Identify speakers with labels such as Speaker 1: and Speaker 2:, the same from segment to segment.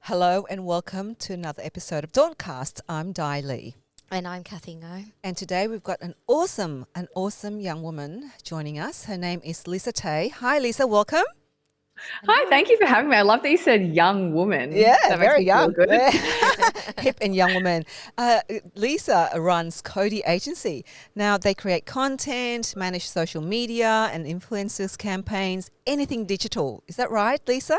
Speaker 1: Hello and welcome to another episode of DAWNCast. I'm Di Lee.
Speaker 2: And I'm Kathy Ngo.
Speaker 1: And today we've got an awesome young woman joining us. Her name is Lisa Teh. Hi Lisa, welcome.
Speaker 3: Hi, thank you for having me. I love that you said young woman.
Speaker 1: Yeah,
Speaker 3: that
Speaker 1: very
Speaker 3: makes me feel
Speaker 1: young.
Speaker 3: good.
Speaker 1: Hip and young woman. Lisa runs CODI Agency. Now they create content, manage social media and influencers campaigns, anything digital. Is that right, Lisa?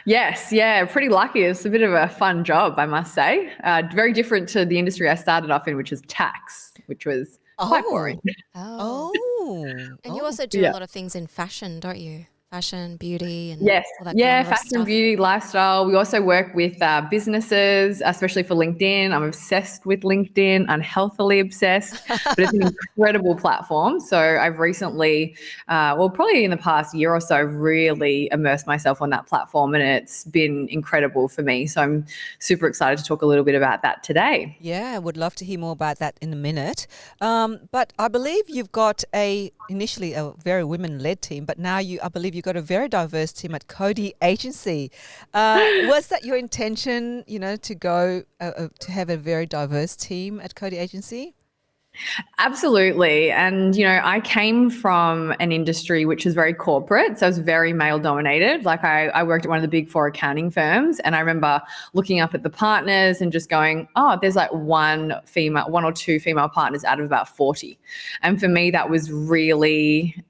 Speaker 3: Yes, yeah, pretty lucky. It's a bit of a fun job, I must say. Very different to the industry I started off in, which was tax, which was quite boring.
Speaker 2: And you also do a lot of things in fashion, don't you? Fashion, beauty, and
Speaker 3: yes,
Speaker 2: all that
Speaker 3: yeah,
Speaker 2: glamorous
Speaker 3: fashion,
Speaker 2: stuff.
Speaker 3: beauty, lifestyle. We also work with businesses, especially for LinkedIn. I'm obsessed with LinkedIn, unhealthily obsessed, but it's an incredible platform. So I've recently, probably in the past year or so, really immersed myself on that platform, and it's been incredible for me. So I'm super excited to talk a little bit about that today.
Speaker 1: Yeah, I would love to hear more about that in a minute. But I believe you've got initially a very women-led team, but now I believe you've got a very diverse team at CODI Agency. Was that your intention, to go to have a very diverse team at CODI Agency?
Speaker 3: Absolutely. And, I came from an industry which is very corporate. So it's very male dominated. Like I worked at one of the big four accounting firms, and I remember looking up at the partners and just going, oh, there's like one or two female partners out of about 40. And for me, that was really,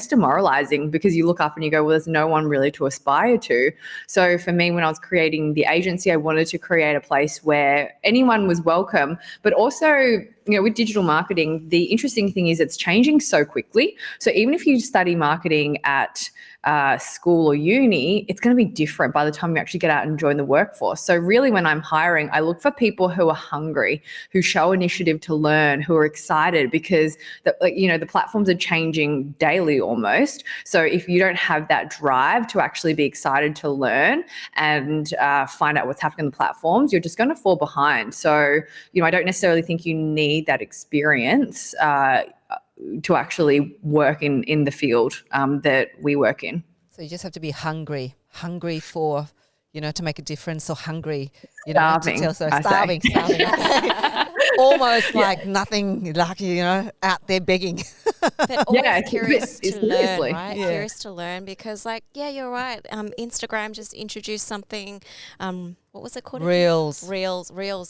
Speaker 3: demoralizing, because you look up and you go, well, there's no one really to aspire to. So for me, when I was creating the agency, I wanted to create a place where anyone was welcome, but also, with digital marketing, the interesting thing is it's changing so quickly. So even if you study marketing at school or uni, it's going to be different by the time you actually get out and join the workforce. So really, when I'm hiring, I look for people who are hungry, who show initiative to learn, who are excited, because the platforms are changing daily almost. So if you don't have that drive to actually be excited to learn and find out what's happening on the platforms, you're just going to fall behind. So, I don't necessarily think you need that experience to actually work in the field that we work in.
Speaker 1: So you just have to be hungry for, to make a difference, or hungry,
Speaker 3: Starving,
Speaker 1: starving. Almost like nothing, like, out there begging.
Speaker 2: But always curious to learn, right?
Speaker 1: Yeah.
Speaker 2: Curious to learn, because you're right. Instagram just introduced something. What was it called?
Speaker 1: Reels.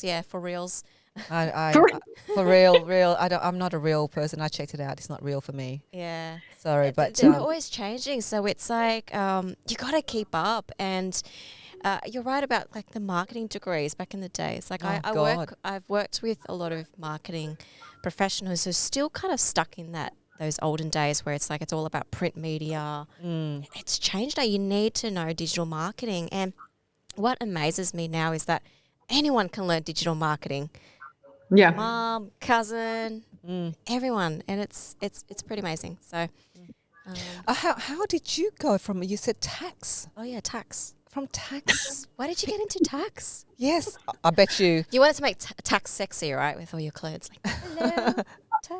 Speaker 2: Yeah, for reels.
Speaker 1: For real. I'm not a real person. I checked it out. It's not real for me.
Speaker 2: Yeah.
Speaker 1: Sorry, but
Speaker 2: they're always changing. So it's like you got to keep up. And you're right about the marketing degrees back in the days. I've worked with a lot of marketing professionals who are still kind of stuck in those olden days where it's it's all about print media. It's changed now. You need to know digital marketing. And what amazes me now is that anyone can learn digital marketing.
Speaker 3: Yeah.
Speaker 2: Mom, cousin, everyone, and it's pretty amazing. So,
Speaker 1: how did you go from? You said tax.
Speaker 2: Oh yeah, tax.
Speaker 1: From tax.
Speaker 2: Why did you get into tax?
Speaker 1: Yes, I bet you.
Speaker 2: You wanted to make tax sexy, right? With all your clothes, hello.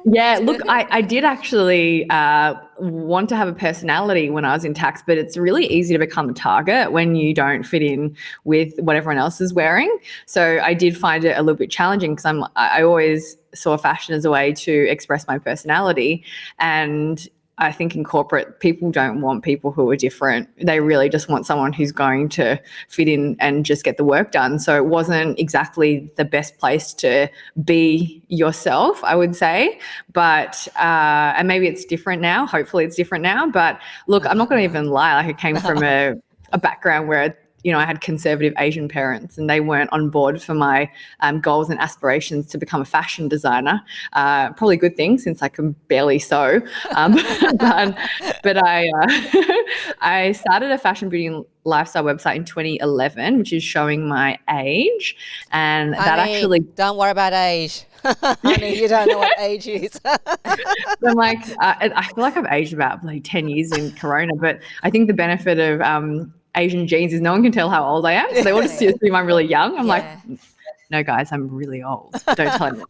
Speaker 3: Yeah, look, I did actually want to have a personality when I was in tax, but it's really easy to become a target when you don't fit in with what everyone else is wearing. So I did find it a little bit challenging, because I always saw fashion as a way to express my personality. And I think in corporate, people don't want people who are different. They really just want someone who's going to fit in and just get the work done. So it wasn't exactly the best place to be yourself, I would say. But, and maybe it's different now. Hopefully it's different now. But look, I'm not going to even lie. I came from a background where I had conservative Asian parents, and they weren't on board for my goals and aspirations to become a fashion designer. Probably a good thing, since I can barely sew. But I started a fashion, beauty and lifestyle website in 2011, which is showing my age. And
Speaker 1: Honey,
Speaker 3: that actually...
Speaker 1: Don't worry about age. Honey, you don't know what age is.
Speaker 3: I'm I feel like I've aged about 10 years in Corona, but I think the benefit of Asian genes is no one can tell how old I am. So they all just assume I'm really young. I'm No, guys, I'm really old. Don't tell anyone.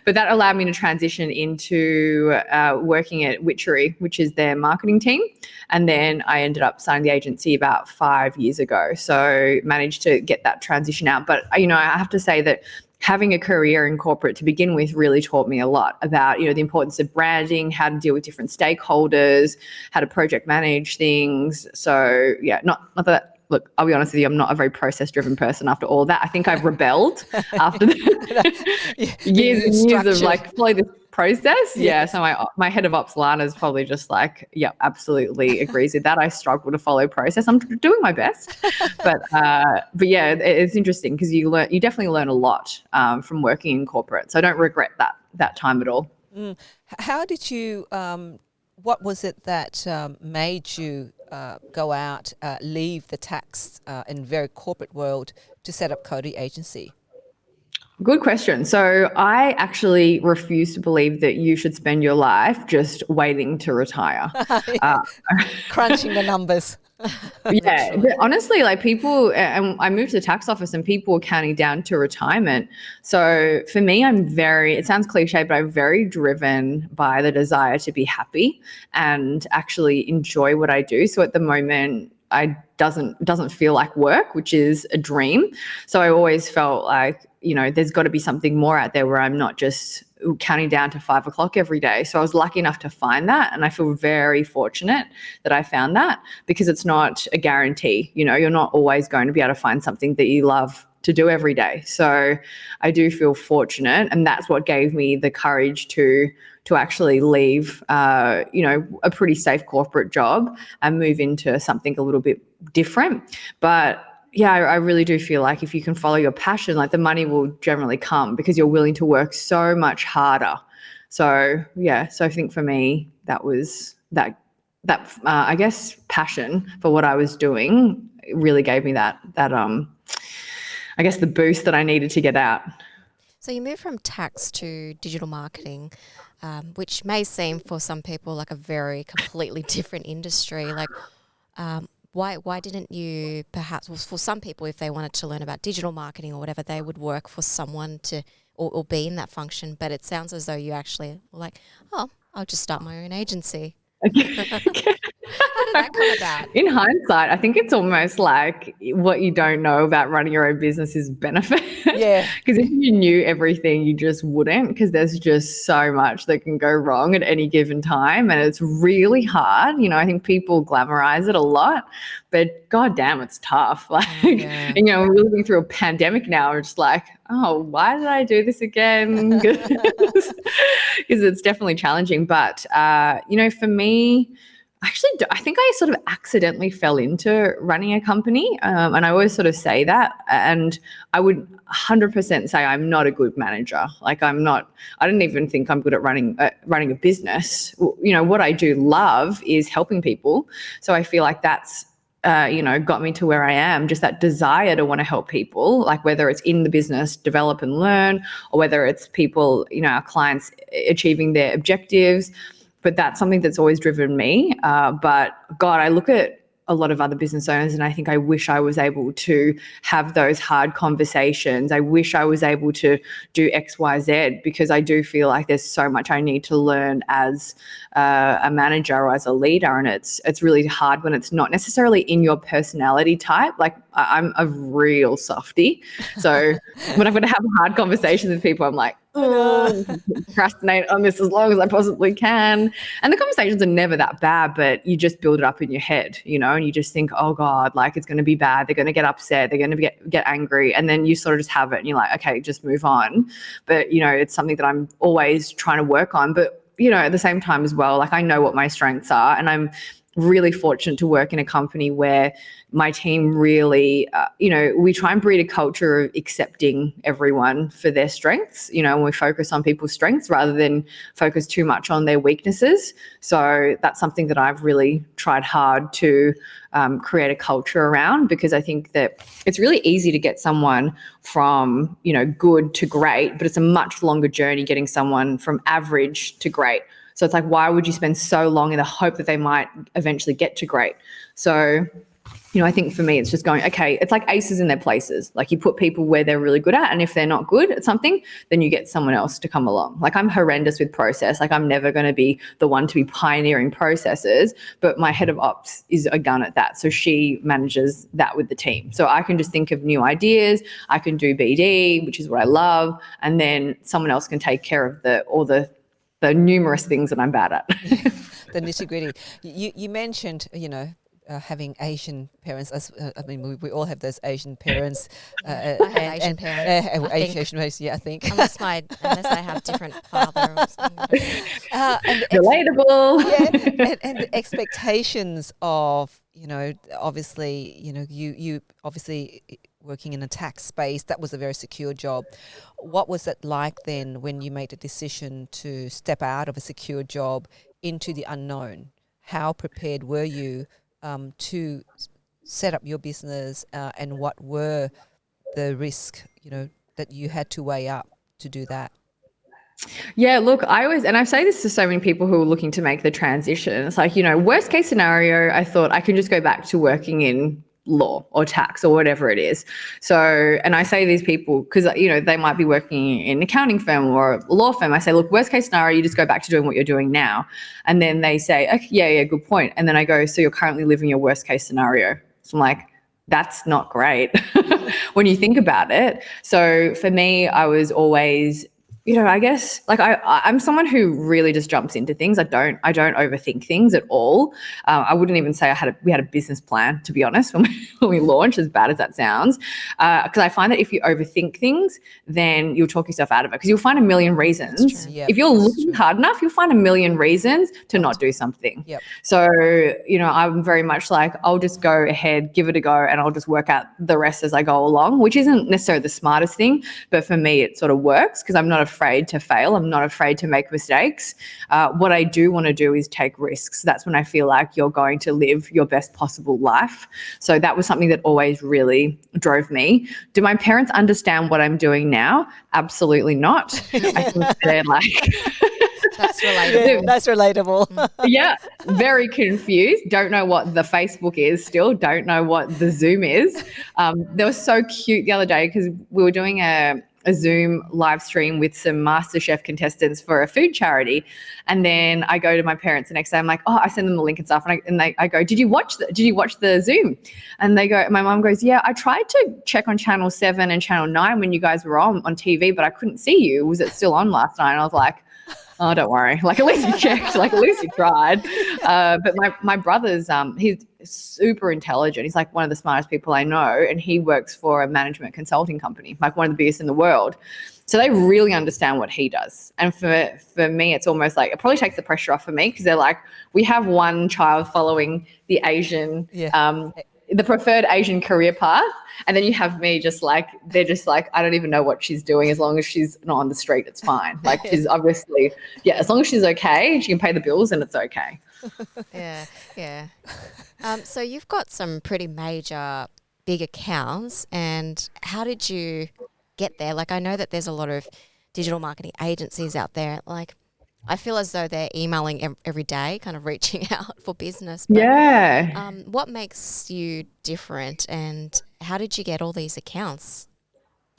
Speaker 3: But that allowed me to transition into working at Witchery, which is their marketing team. And then I ended up starting the agency about 5 years ago. So managed to get that transition out. But, I have to say that having a career in corporate to begin with really taught me a lot about, the importance of branding, how to deal with different stakeholders, how to project manage things. So yeah, not that, look, I'll be honest with you, I'm not a very process-driven person after all that. I think I've rebelled after the years and years of like follow this process. Yeah. So my head of ops, Lana, is probably just like, yeah, absolutely agrees with that. I struggle to follow process. I'm doing my best, but yeah, it's interesting because you definitely learn a lot from working in corporate. So I don't regret that time at all.
Speaker 1: How did you? What was it that made you go out, leave the tax and very corporate world to set up CODI Agency?
Speaker 3: Good question. So I actually refuse to believe that you should spend your life just waiting to retire.
Speaker 1: Crunching the numbers.
Speaker 3: Yeah, but honestly, like people, and I moved to the tax office and people were counting down to retirement. So for me, it sounds cliche, but I'm very driven by the desire to be happy and actually enjoy what I do. So at the moment, doesn't feel like work, which is a dream. So I always felt like, there's got to be something more out there where I'm not just counting down to 5 o'clock every day. So I was lucky enough to find that. And I feel very fortunate that I found that, because it's not a guarantee. You're not always going to be able to find something that you love to do every day. So I do feel fortunate. And that's what gave me the courage to actually leave, a pretty safe corporate job and move into something a little bit different. But yeah, I really do feel like if you can follow your passion, like the money will generally come because you're willing to work so much harder. So yeah, so I think for me, that was that I guess passion for what I was doing really gave me that I guess the boost that I needed to get out.
Speaker 2: So you moved from tax to digital marketing, which may seem for some people like a very completely different industry. Like, why didn't you perhaps, well, for some people, if they wanted to learn about digital marketing or whatever, they would work for someone to or be in that function. But it sounds as though you actually were like, oh, I'll just start my own agency. How did that come about?
Speaker 3: In hindsight, I think it's almost like what you don't know about running your own business is benefit.
Speaker 1: Yeah.
Speaker 3: Because if you knew everything, you just wouldn't, because there's just so much that can go wrong at any given time. And it's really hard. I think people glamorize it a lot, but God damn, it's tough. Like,
Speaker 1: yeah.
Speaker 3: and, we're living through a pandemic now. We're just like, oh, why did I do this again? Because it's definitely challenging. But, for me, actually, I think I sort of accidentally fell into running a company. And I always sort of say that. And I would 100% say I'm not a good manager. Like I don't even think I'm good at running a business. What I do love is helping people. So I feel like that's, got me to where I am, just that desire to want to help people, like whether it's in the business, develop and learn, or whether it's people, our clients achieving their objectives. But that's something that's always driven me. But God, I look at a lot of other business owners and I think I wish I was able to have those hard conversations. I wish I was able to do X, Y, Z, because I do feel like there's so much I need to learn as a manager or as a leader. And it's really hard when it's not necessarily in your personality type. Like I'm a real softie. So when I've got to have hard conversations with people, I'm like, procrastinate on this as long as I possibly can. And the conversations are never that bad, but you just build it up in your head, and you just think, oh God, like it's going to be bad. They're going to get upset. They're going to get angry. And then you sort of just have it and you're like, okay, just move on. But, it's something that I'm always trying to work on. But, at the same time as well, like I know what my strengths are, and I'm really fortunate to work in a company where my team really, we try and breed a culture of accepting everyone for their strengths, and we focus on people's strengths rather than focus too much on their weaknesses. So that's something that I've really tried hard to create a culture around, because I think that it's really easy to get someone from, good to great, but it's a much longer journey getting someone from average to great. So it's like, why would you spend so long in the hope that they might eventually get to great? So I think for me, it's just going, okay, it's like aces in their places. Like you put people where they're really good at, and if they're not good at something, then you get someone else to come along. Like I'm horrendous with process. Like I'm never going to be the one to be pioneering processes, but my head of ops is a gun at that. So she manages that with the team. So I can just think of new ideas. I can do BD, which is what I love. And then someone else can take care of all the numerous things that I'm bad at.
Speaker 1: The nitty gritty. You mentioned, having Asian parents. I mean, we all have those Asian parents.
Speaker 2: I have Asian parents.
Speaker 1: Asian parents, yeah, I think.
Speaker 2: Unless I have different father or something.
Speaker 3: Relatable.
Speaker 1: Yeah, and the expectations of, obviously, you obviously working in a tax space, that was a very secure job. What was it like then when you made a decision to step out of a secure job into the unknown? How prepared were you to set up your business, and what were the risks, that you had to weigh up to do that?
Speaker 3: Yeah, look, and I say this to so many people who are looking to make the transition. It's like, worst case scenario, I thought I can just go back to working in law or tax or whatever it is. So, and I say these people because, they might be working in an accounting firm or a law firm. I say, look, worst case scenario, you just go back to doing what you're doing now. And then they say, okay, yeah, good point. And then I go, so you're currently living your worst case scenario. So I'm like, that's not great when you think about it. So for me, I was always, I guess like I'm someone who really just jumps into things. I don't overthink things at all. I wouldn't even say we had a business plan, to be honest, when we launched, as bad as that sounds. Because I find that if you overthink things, then you'll talk yourself out of it, because you'll find a million reasons.
Speaker 1: Yep,
Speaker 3: if you're looking hard enough, you'll find a million reasons to not do something.
Speaker 1: Yep.
Speaker 3: So, I'm very much like, I'll just go ahead, give it a go, and I'll just work out the rest as I go along, which isn't necessarily the smartest thing, but for me, it sort of works because I'm not afraid to fail. I'm not afraid to make mistakes. What I do want to do is take risks. That's when I feel like you're going to live your best possible life. So that was something that always really drove me. Do my parents understand what I'm doing now? Absolutely not. I think they're like...
Speaker 2: That's relatable.
Speaker 1: That's relatable.
Speaker 3: Yeah, very confused. Don't know what the Facebook is still. Don't know what the Zoom is. They were so cute the other day because we were doing a Zoom live stream with some MasterChef contestants for a food charity. And then I go to my parents the next day. I'm like, I send them the link and stuff. And I go, did you watch the Zoom? And my mom goes, yeah, I tried to check on channel 7 and channel 9 when you guys were on TV, but I couldn't see you. Was it still on last night? And I was like, oh, don't worry. Like, at least you checked. Like, at least you tried. But my brother's, he's super intelligent. He's like one of the smartest people I know. And he works for a management consulting company, like one of the biggest in the world. So they really understand what he does. And for me, it's almost like, it probably takes the pressure off for me, because they're like, we have one child following the Asian, the preferred Asian career path. And then you have me they're just like, I don't even know what she's doing. As long as she's not on the street, it's fine. Like, she's obviously, as long as she's okay, she can pay the bills, and it's okay.
Speaker 2: Yeah. So you've got some pretty major big accounts, and how did you get there? Like, I know that there's a lot of digital marketing agencies out there. Like, I feel as though they're emailing every day, kind of reaching out for business. But, what makes you different, and how did you get all these accounts?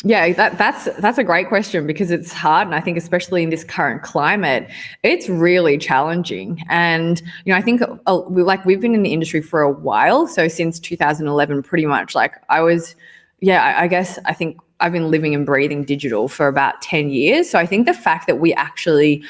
Speaker 3: Yeah, that's a great question, because it's hard. And I think especially in this current climate, it's really challenging. And, I think we've been in the industry for a while. So since 2011, pretty much, I guess I think I've been living and breathing digital for about 10 years. So I think the fact that we actually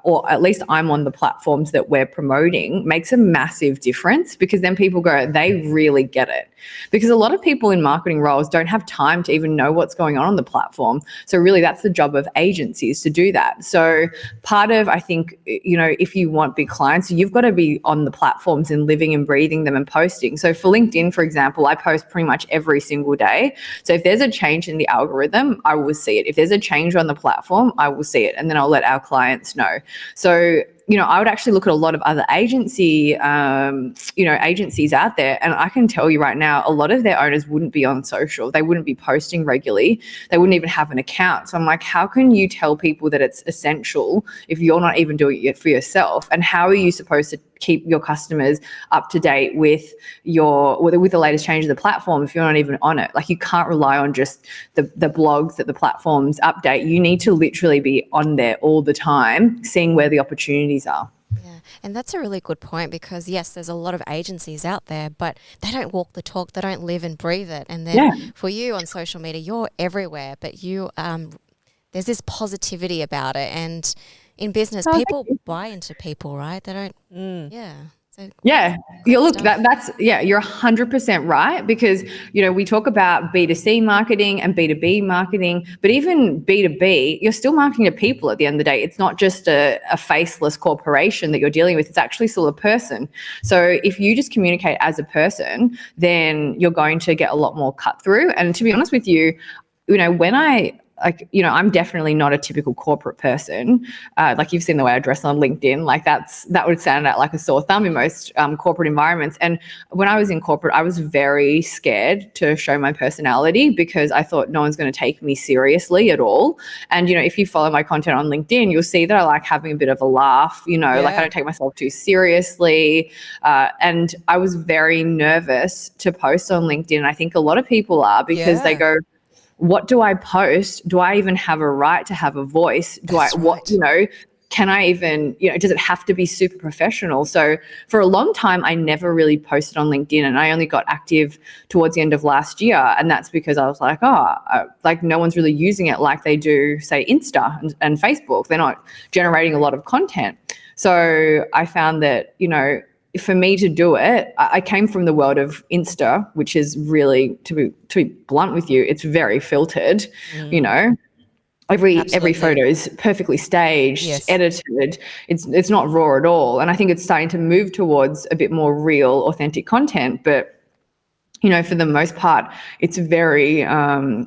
Speaker 3: or at least I'm on the platforms that we're promoting, makes a massive difference, because then people go, they really get it. Because a lot of people in marketing roles don't have time to even know what's going on the platform. So really that's the job of agencies to do that. So part of, I think, if you want big clients, you've got to be on the platforms and living and breathing them and posting. So for LinkedIn, for example, I post pretty much every single day. So if there's a change in the algorithm, I will see it. If there's a change on the platform, I will see it. And then I'll let our clients know. So, I would actually look at a lot of other agencies out there, and I can tell you right now, a lot of their owners wouldn't be on social. They wouldn't be posting regularly. They wouldn't even have an account. So I'm like, how can you tell people that it's essential if you're not even doing it for yourself? And how are you supposed to keep your customers up to date with the latest change of the platform if you're not even on it? Like, you can't rely on just the blogs that the platforms update. You need to literally be on there all the time, seeing where the opportunities are.
Speaker 2: Yeah, and that's a really good point, because yes, there's a lot of agencies out there, but they don't walk the talk. They don't live and breathe it. And then for you on social media, you're everywhere, but you there's this positivity about it. And in business, people buy into people, right? They don't. Yeah. So
Speaker 3: you're 100% right, because we talk about B2C marketing and B2B marketing, but even B2B, you're still marketing to people at the end of the day. It's not just a faceless corporation that you're dealing with. It's actually still a person. So if you just communicate as a person, then you're going to get a lot more cut through. And to be honest with you, when I'm definitely not a typical corporate person. Like, you've seen the way I dress on LinkedIn. Like, that would stand out like a sore thumb in most corporate environments. And when I was in corporate, I was very scared to show my personality, because I thought no one's going to take me seriously at all. And, if you follow my content on LinkedIn, you'll see that I like having a bit of a laugh, like, I don't take myself too seriously. And I was very nervous to post on LinkedIn. And I think a lot of people are, because they go, what do I post? Do I even have a right to have a voice? Can I even, does it have to be super professional? So for a long time, I never really posted on LinkedIn, and I only got active towards the end of last year. And that's because I was like, no one's really using it like they do, say, Insta and Facebook. They're not generating a lot of content. So I found that, for me to do it, I came from the world of Insta, which is really, to be blunt with you, it's very filtered. Every photo is perfectly staged, edited. It's not raw at all. And I think it's starting to move towards a bit more real, authentic content. But for the most part, it's very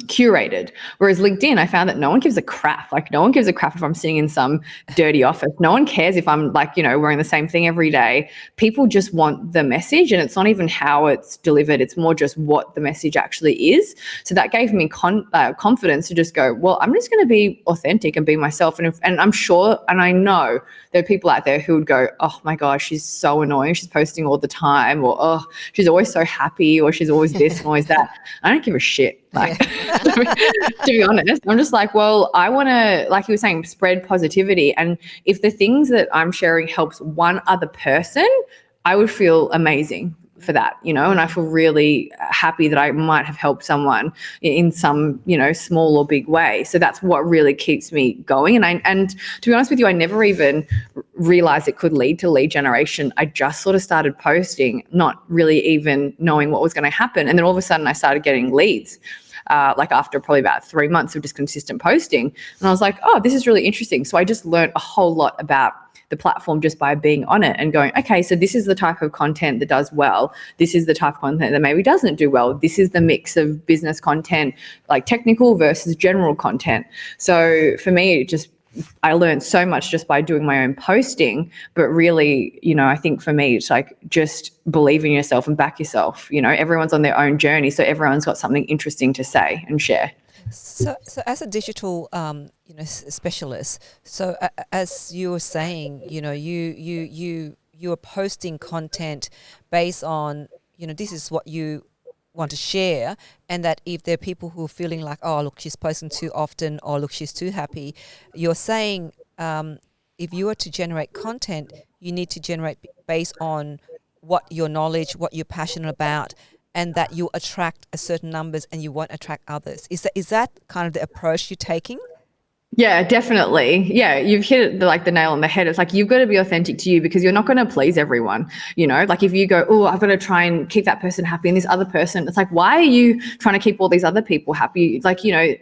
Speaker 3: curated. Whereas LinkedIn, I found that no one gives a crap. Like, no one gives a crap if I'm sitting in some dirty office. No one cares if I'm wearing the same thing every day. People just want the message, and it's not even how it's delivered. It's more just what the message actually is. So that gave me confidence to just go, well, I'm just going to be authentic and be myself. And I'm sure, and I know there are people out there who would go, oh my gosh, she's so annoying. She's posting all the time, or, oh, she's always so happy, or she's always this and always that. I don't give a shit. Like, to be honest, I'm just like, well, I want to, like you were saying, spread positivity. And if the things that I'm sharing helps one other person, I would feel amazing for that, and I feel really happy that I might have helped someone in some, small or big way. So that's what really keeps me going. And to be honest with you, I never even realized it could lead to lead generation. I just sort of started posting, not really even knowing what was going to happen. And then all of a sudden I started getting leads. After probably about 3 months of just consistent posting. And I was like, oh, this is really interesting. So I just learned a whole lot about the platform just by being on it and going, okay, so this is the type of content that does well. This is the type of content that maybe doesn't do well. This is the mix of business content, like technical versus general content. So for me, I learned so much just by doing my own posting. But really, I think for me, it's like, just believe in yourself and back yourself. Everyone's on their own journey, so everyone's got something interesting to say and share.
Speaker 1: So as a digital, specialist, so as you were saying, you are posting content based on, this is what you want to share, and that if there are people who are feeling like, oh, look, she's posting too often, or look, she's too happy, you're saying if you are to generate content, you need to generate based on what your knowledge, what you're passionate about, and that you attract a certain numbers and you won't attract others. Is that kind of the approach you're taking?
Speaker 3: Yeah, definitely. Yeah, you've hit it the nail on the head. It's like, you've got to be authentic to you, because you're not going to please everyone. Like, if you go, oh, I've got to try and keep that person happy, and this other person, it's like, why are you trying to keep all these other people happy? It's like, you're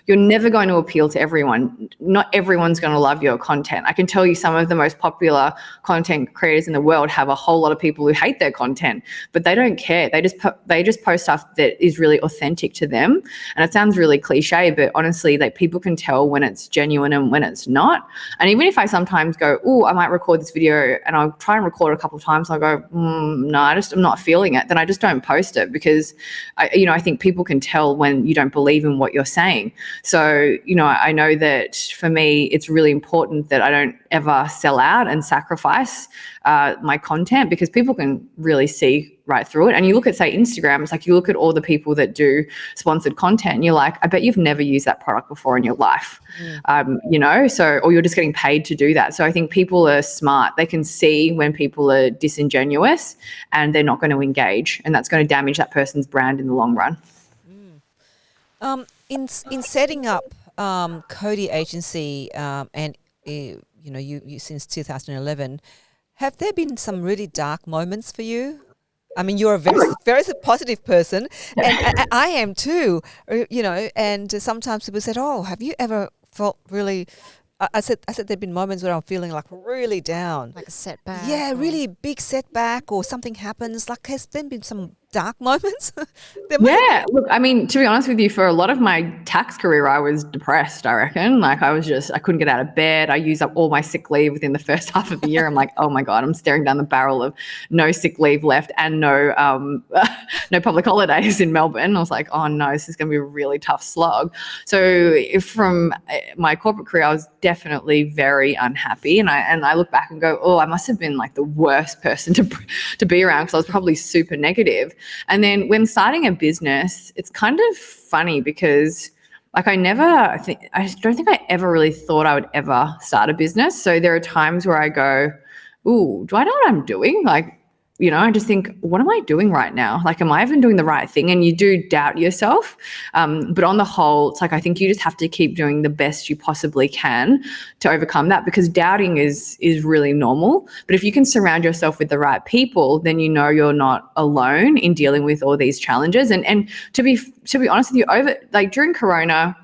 Speaker 3: never going to appeal to everyone. Not everyone's going to love your content. I can tell you some of the most popular content creators in the world have a whole lot of people who hate their content, but they don't care. They just post stuff that is really authentic to them. And it sounds really cliche, but honestly, people can tell when it's genuine and when it's not. And even if I sometimes go, oh, I might record this video, and I'll try and record it a couple of times, I'll go, no, I'm not feeling it, then I just don't post it, because I think people can tell when you don't believe in what you're saying. So, I know that for me, it's really important that I don't ever sell out and sacrifice my content, because people can really see right through it. And you look at, say, Instagram, it's like you look at all the people that do sponsored content and you're like, I bet you've never used that product before in your life. Or you're just getting paid to do that. So I think people are smart. They can see when people are disingenuous and they're not going to engage, and that's going to damage that person's brand in the long run.
Speaker 1: In setting up CODI Agency, and you since 2011, have there been some really dark moments for you? I mean, you're a very positive person, and I am too. And sometimes people said, "Oh, have you ever felt really?" I said there've been moments where I'm feeling like really down,
Speaker 2: like a setback.
Speaker 1: Yeah, really big setback, or something happens. Like, has there been some dark moments?
Speaker 3: Yeah, look, I mean, to be honest with you, for a lot of my tax career, I was depressed, I reckon. Like, I couldn't get out of bed. I used up all my sick leave within the first half of the year. I'm like, oh my God, I'm staring down the barrel of no sick leave left and no public holidays in Melbourne. I was like, oh no, this is going to be a really tough slog. So from my corporate career, I was definitely very unhappy. And I look back and go, oh, I must have been like the worst person to be around, because I was probably super negative. And then when starting a business, it's kind of funny because like I don't think I ever really thought I would ever start a business. So there are times where I go, ooh, do I know what I'm doing? Like, I just think, what am I doing right now? Like, am I even doing the right thing? And you do doubt yourself. But on the whole, it's like, I think you just have to keep doing the best you possibly can to overcome that, because doubting is really normal. But if you can surround yourself with the right people, then you're not alone in dealing with all these challenges. And to be honest with you, during Corona,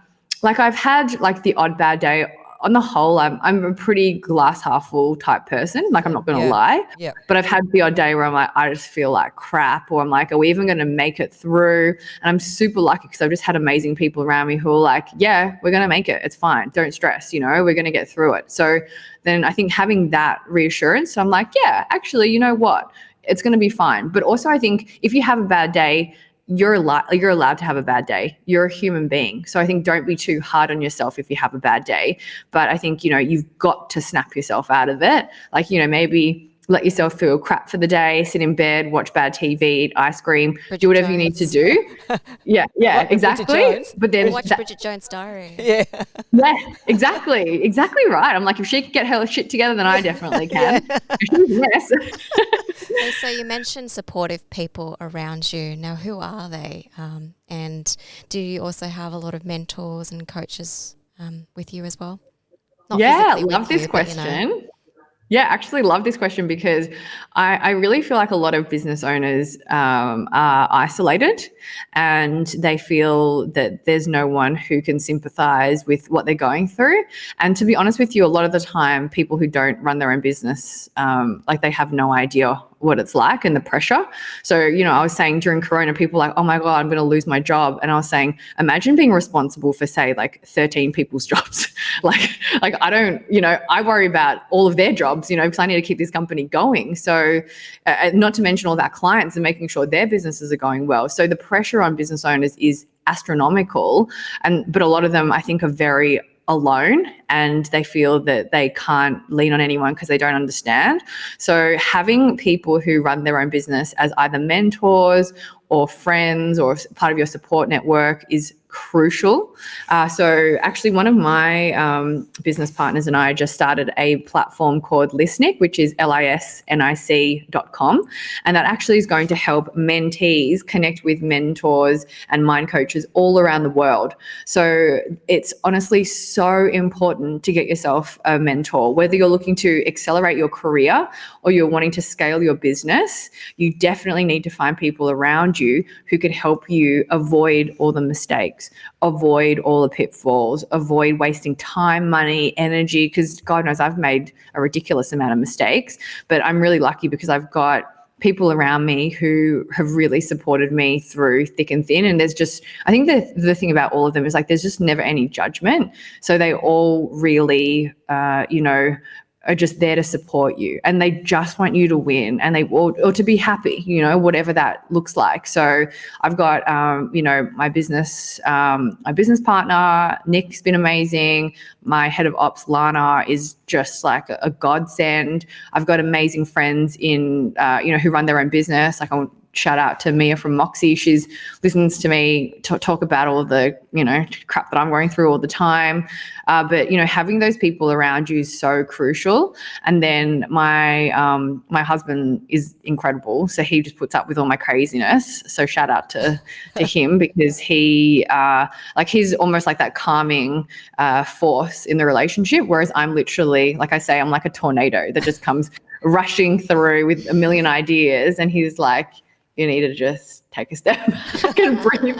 Speaker 3: like I've had like the odd bad day. On the whole, I'm a pretty glass half full type person. Like, I'm not going to lie.
Speaker 1: Yeah.
Speaker 3: But I've had the odd day where I'm like, I just feel like crap, or I'm like, are we even going to make it through? And I'm super lucky because I've just had amazing people around me who are like, yeah, we're going to make it. It's fine. Don't stress. We're going to get through it. So then I think having that reassurance, I'm like, yeah, actually, you know what? It's going to be fine. But also I think if you have a bad day, you're allowed to have a bad day. You're a human being. So I think don't be too hard on yourself if you have a bad day. But I think, you've got to snap yourself out of it. Like, maybe let yourself feel crap for the day, sit in bed, watch bad TV, eat ice cream, do whatever you need to do. Yeah, exactly.
Speaker 2: But then watch Bridget Jones' Diary.
Speaker 1: Yeah.
Speaker 3: Yeah, exactly right. I'm like, if she could get her shit together, then I definitely can. Yes.
Speaker 2: Okay, so you mentioned supportive people around you. Now, who are they? And do you also have a lot of mentors and coaches with you as well?
Speaker 3: Not love this question. Yeah, actually love this question because I really feel like a lot of business owners are isolated and they feel that there's no one who can sympathize with what they're going through. And to be honest with you, a lot of the time, people who don't run their own business, they have no idea what it's like and the pressure. So, I was saying during Corona, people were like, oh my God, I'm going to lose my job. And I was saying, imagine being responsible for, say, 13 people's jobs. I don't, I worry about all of their jobs, because I need to keep this company going. So not to mention all of our clients and making sure their businesses are going well. So the pressure on business owners is astronomical. But a lot of them, I think, are very alone and they feel that they can't lean on anyone because they don't understand. So having people who run their own business as either mentors or friends or part of your support network is crucial. So actually one of my business partners and I just started a platform called Lisnic, which is lisnic.com. And that actually is going to help mentees connect with mentors and mind coaches all around the world. So it's honestly so important to get yourself a mentor, whether you're looking to accelerate your career or you're wanting to scale your business. You definitely need to find people around you who can help you avoid all the mistakes, avoid all the pitfalls, avoid wasting time, money, energy, because God knows I've made a ridiculous amount of mistakes, but I'm really lucky because I've got people around me who have really supported me through thick and thin. And there's just, I think the thing about all of them is like there's just never any judgment. So they all really, are just there to support you, and they just want you to win, and or to be happy, whatever that looks like. So I've got, my business partner, Nick's been amazing. My head of ops, Lana, is just like a godsend. I've got amazing friends who run their own business. Like, I want shout out to Mia from Moxie. She's listens to me talk about all of the, crap that I'm going through all the time. But having those people around you is so crucial. And then my husband is incredible. So he just puts up with all my craziness. So shout out to him, because he's almost like that calming force in the relationship. Whereas I'm literally, like I say, I'm like a tornado that just comes rushing through with a million ideas. And he's like, you need to just take a step back and breathe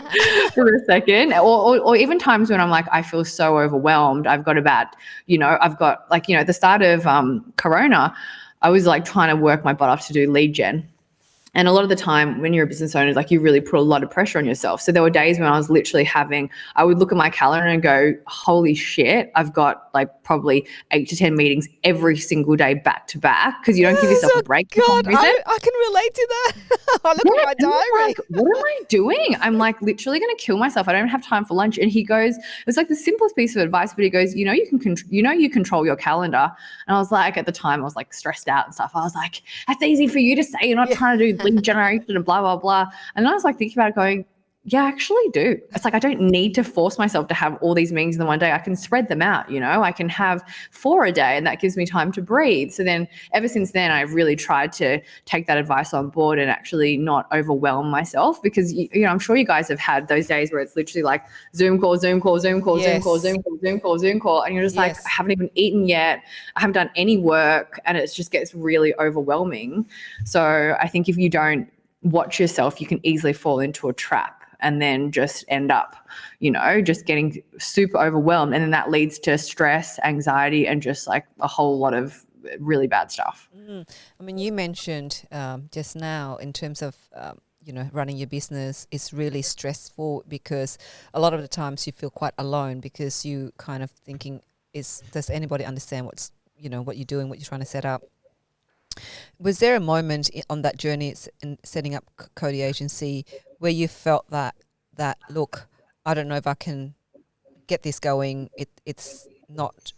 Speaker 3: for a second. Or even times when I'm like, I feel so overwhelmed. I've got at the start of Corona, I was like trying to work my butt off to do lead gen. And a lot of the time when you're a business owner, like you really put a lot of pressure on yourself. So there were days when I was literally I would look at my calendar and go, holy shit, I've got like probably 8 to 10 meetings every single day back to back, because you don't give yourself a break.
Speaker 1: God, I can relate to that. I look at my diary.
Speaker 3: Like, what am I doing? I'm like literally going to kill myself. I don't have time for lunch. And he goes, it's like the simplest piece of advice, but he goes, you control your calendar. And I was like, at the time I was like stressed out and stuff. I was like, that's easy for you to say. You're not trying to do lead generation and blah, blah, blah. And then I was like thinking about it going, yeah, I actually do. It's like I don't need to force myself to have all these meetings in the one day. I can spread them out, I can have 4 a day, and that gives me time to breathe. So then ever since then, I've really tried to take that advice on board and actually not overwhelm myself, because, I'm sure you guys have had those days where it's literally like Zoom call, Zoom call, Zoom call, Zoom call, Zoom call, Zoom call, Zoom call. And you're just like, I haven't even eaten yet. I haven't done any work, and it just gets really overwhelming. So I think if you don't watch yourself, you can easily fall into a trap and then just end up, just getting super overwhelmed. And then that leads to stress, anxiety, and just like a whole lot of really bad stuff.
Speaker 1: I mean, you mentioned just now in terms of, running your business is really stressful, because a lot of the times you feel quite alone, because you kind of thinking, does anybody understand what you're doing, what you're trying to set up? Was there a moment on that journey in setting up CODI Agency where you felt that look, I don't know if I can get this going. It's not,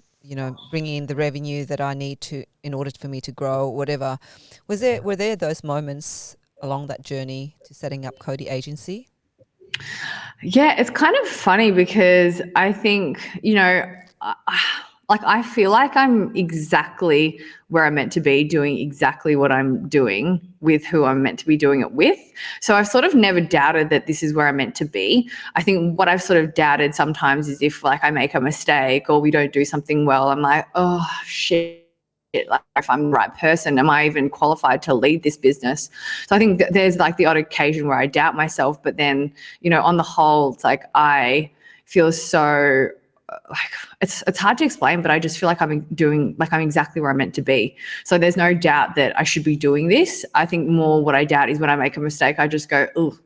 Speaker 1: bringing in the revenue that I need to in order for me to grow, or whatever. Were there those moments along that journey to setting up CODI Agency?
Speaker 3: Yeah, it's kind of funny because I think, I feel like I'm exactly where I'm meant to be, doing exactly what I'm doing with who I'm meant to be doing it with. So I've sort of never doubted that this is where I'm meant to be. I think what I've sort of doubted sometimes is if like I make a mistake or we don't do something well, I'm like, oh shit. Like if I'm the right person, am I even qualified to lead this business? So I think that there's like the odd occasion where I doubt myself, but then, on the whole, it's like I feel so like it's hard to explain, but I just feel like I'm exactly where I'm meant to be. So there's no doubt that I should be doing this. I think more what I doubt is when I make a mistake, I just go, oh,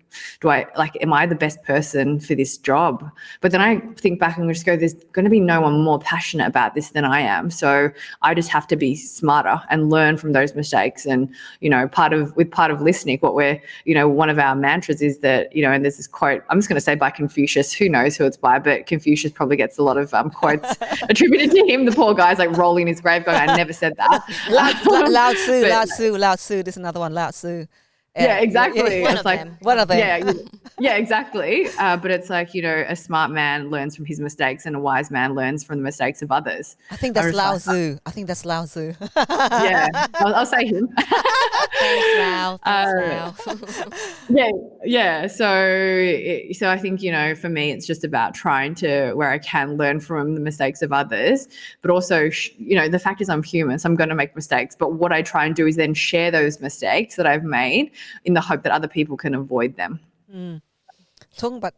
Speaker 3: am I the best person for this job? But then I think back and just go, there's going to be no one more passionate about this than I am. So I just have to be smarter and learn from those mistakes. And, part of listening, what we're, one of our mantras is that, and there's this quote, I'm just going to say by Confucius, who knows who it's by, but Confucius probably gets a lot of quotes attributed to him. The poor guy's like rolling in his grave going, I never said that.
Speaker 1: Lao Tzu, there's another one, Lao Tzu.
Speaker 3: Yeah, exactly.
Speaker 2: One
Speaker 1: of them.
Speaker 3: Yeah, exactly. But it's like, a smart man learns from his mistakes and a wise man learns from the mistakes of others.
Speaker 1: I think that's Lao Tzu.
Speaker 3: Yeah, I'll say him.
Speaker 2: Thanks, Lau.
Speaker 3: Yeah. So I think, for me, it's just about trying to, where I can, learn from the mistakes of others, but also, the fact is I'm human, so I'm going to make mistakes. But what I try and do is then share those mistakes that I've made in the hope that other people can avoid them.
Speaker 1: Talking about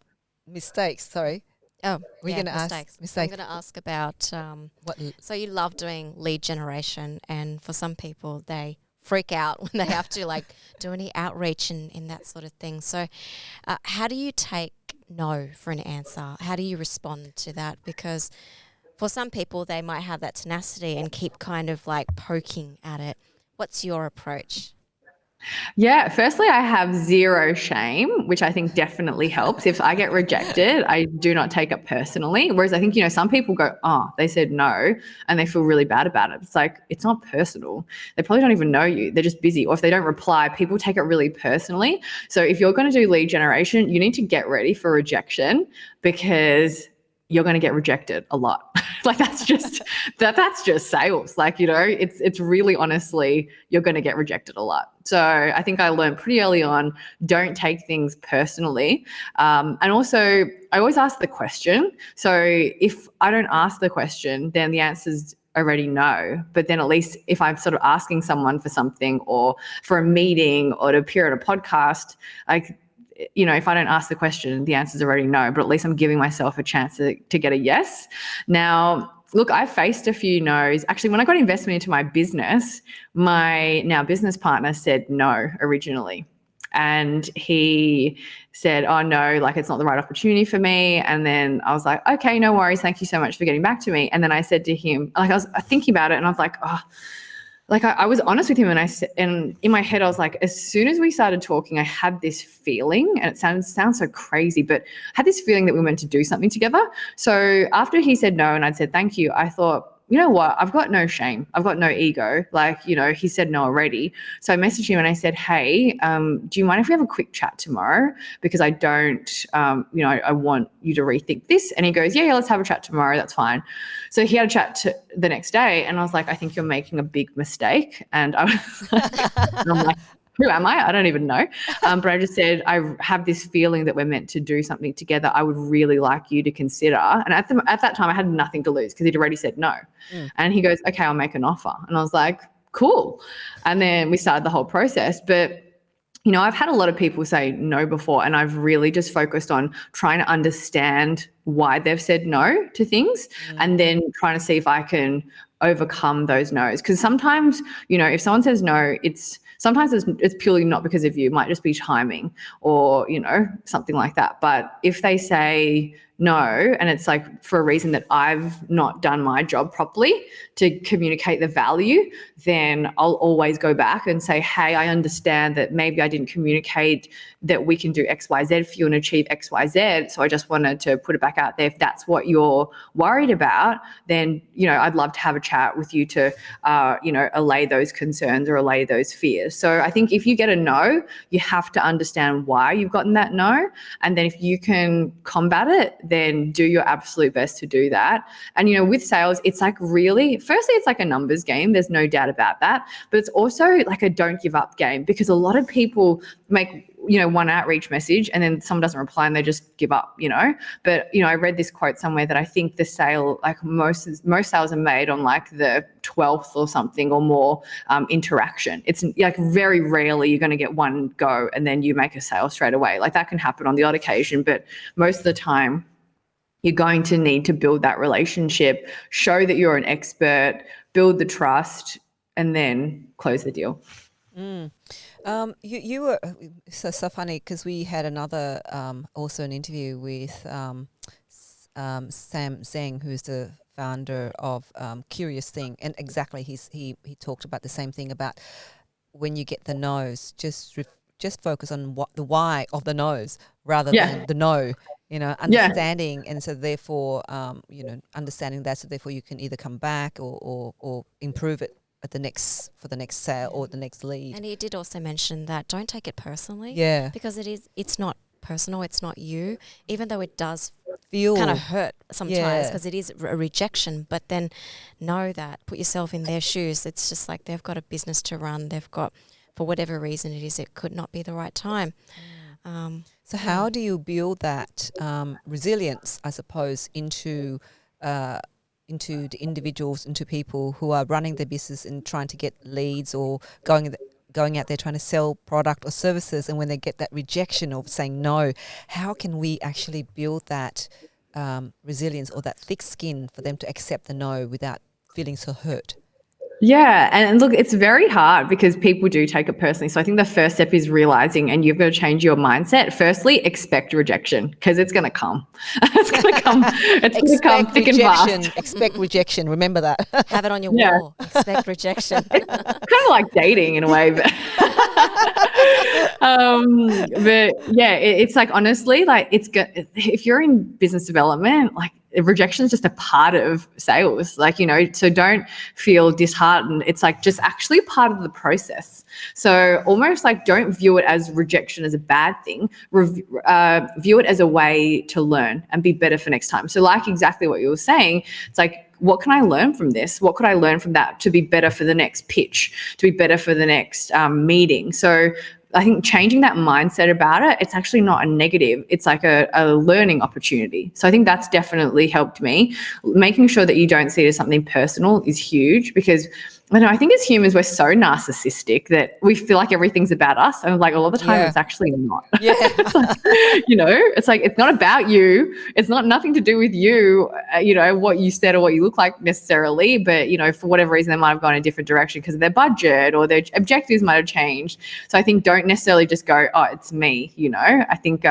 Speaker 1: mistakes, sorry.
Speaker 2: Oh,
Speaker 1: we're going to ask mistakes.
Speaker 2: I'm going to ask about
Speaker 1: what.
Speaker 2: So you love doing lead generation, and for some people they freak out when they have to like do any outreach in that sort of thing. So how do you take no for an answer? How do you respond to that? Because for some people, they might have that tenacity and keep kind of like poking at it. What's your approach?
Speaker 3: Yeah, firstly, I have zero shame, which I think definitely helps. If I get rejected, I do not take it personally. Whereas I think, some people go, oh, they said no, and they feel really bad about it. It's like, it's not personal. They probably don't even know you. They're just busy. Or if they don't reply, people take it really personally. So if you're going to do lead generation, you need to get ready for rejection, because you're going to get rejected a lot. Like that's just sales. Like, it's really honestly, you're going to get rejected a lot. So I think I learned pretty early on, don't take things personally. And also I always ask the question. So if I don't ask the question, then the answer's already no. But then at least if I'm sort of asking someone for something or for a meeting or to appear at a podcast, like, if I don't ask the question, the answer's already no, but at least I'm giving myself a chance to get a yes. Now, look, I faced a few no's. Actually, when I got investment into my business, my now business partner said no originally. And he said, oh no, like it's not the right opportunity for me. And then I was like, okay, no worries. Thank you so much for getting back to me. And then I said to him, like I was thinking about it and I was like, oh, like I was honest with him, and I said, and in my head I was like, as soon as we started talking, I had this feeling, and it sounds so crazy, but I had this feeling that we were meant to do something together. So after he said no and I'd said thank you, I thought, you know what? I've got no shame. I've got no ego. Like, he said no already. So I messaged him and I said, hey, do you mind if we have a quick chat tomorrow? Because I don't, I want you to rethink this. And he goes, yeah, let's have a chat tomorrow. That's fine. So he had a chat the next day and I was like, I think you're making a big mistake. And I'm like, who am I? I don't even know. But I just said, I have this feeling that we're meant to do something together. I would really like you to consider. And at that time, I had nothing to lose because he'd already said no. And he goes, okay, I'll make an offer. And I was like, cool. And then we started the whole process. But I've had a lot of people say no before, and I've really just focused on trying to understand why they've said no to things and then trying to see if I can overcome those no's. Because sometimes, if someone says no, sometimes it's purely not because of you. It might just be timing or, something like that. But if they say no, and it's like for a reason that I've not done my job properly to communicate the value, then I'll always go back and say, hey, I understand that maybe I didn't communicate that we can do X, Y, Z for you and achieve X, Y, Z. So I just wanted to put it back out there. If that's what you're worried about, then, I'd love to have a chat with you to, allay those concerns or allay those fears. So I think if you get a no, you have to understand why you've gotten that no. And then if you can combat it, then do your absolute best to do that. And, with sales, it's like firstly, it's like a numbers game. There's no doubt about that. But it's also like a don't give up game, because a lot of people make one outreach message and then someone doesn't reply and they just give up, But, I read this quote somewhere that I think the sale, like most sales are made on like the 12th or something or more interaction. It's like very rarely you're going to get one go and then you make a sale straight away. Like that can happen on the odd occasion, but most of the time you're going to need to build that relationship, show that you're an expert, build the trust, and then close the deal.
Speaker 1: You were so funny because we had another also an interview with Sam Zeng, who's the founder of Curious Thing, and exactly he talked about the same thing about when you get the no's, just focus on what the why of the no's rather than the no. Understanding, and so therefore, understanding that, so therefore you can either come back or improve it at the next sale or the next lead.
Speaker 2: And he did also mention that don't take it personally.
Speaker 1: Yeah.
Speaker 2: Because it's not personal, it's not you, even though it does feel kind of hurt sometimes because it is a rejection, but then know that, put yourself in their shoes. It's just like they've got a business to run. They've got, for whatever reason it is, it could not be the right time.
Speaker 1: So how do you build that resilience, I suppose, into the individuals, into people who are running their business and trying to get leads or going out there trying to sell product or services, and when they get that rejection of saying no, how can we actually build that resilience or that thick skin for them to accept the no without feeling so hurt?
Speaker 3: Yeah. And look, it's very hard because people do take it personally. So I think the first step is realizing, and you've got to change your mindset. Firstly, expect rejection because it's going to come. It's going to come. It's going to come thick and fast.
Speaker 1: Expect rejection. Remember that.
Speaker 2: Have it on your wall. Expect rejection.
Speaker 3: It's kind of like dating in a way. But it's like, honestly, like it's good. If you're in business development, like rejection is just a part of sales, like, so don't feel disheartened. It's like just actually part of the process. So almost like don't view it as rejection as a bad thing, view it as a way to learn and be better for next time. So like exactly what you were saying, it's like, what can I learn from this? What could I learn from that to be better for the next pitch, to be better for the next meeting? So I think changing that mindset about it, it's actually not a negative. It's like a learning opportunity. So I think that's definitely helped me. Making sure that you don't see it as something personal is huge because I think as humans, we're so narcissistic that we feel like everything's about us. And like a lot of the time it's actually not.
Speaker 1: Yeah.
Speaker 3: It's like, it's not about you. It's not nothing to do with you, what you said or what you look like necessarily. But, for whatever reason, they might have gone a different direction because of their budget or their objectives might have changed. So I think don't necessarily just go, oh, it's me, I think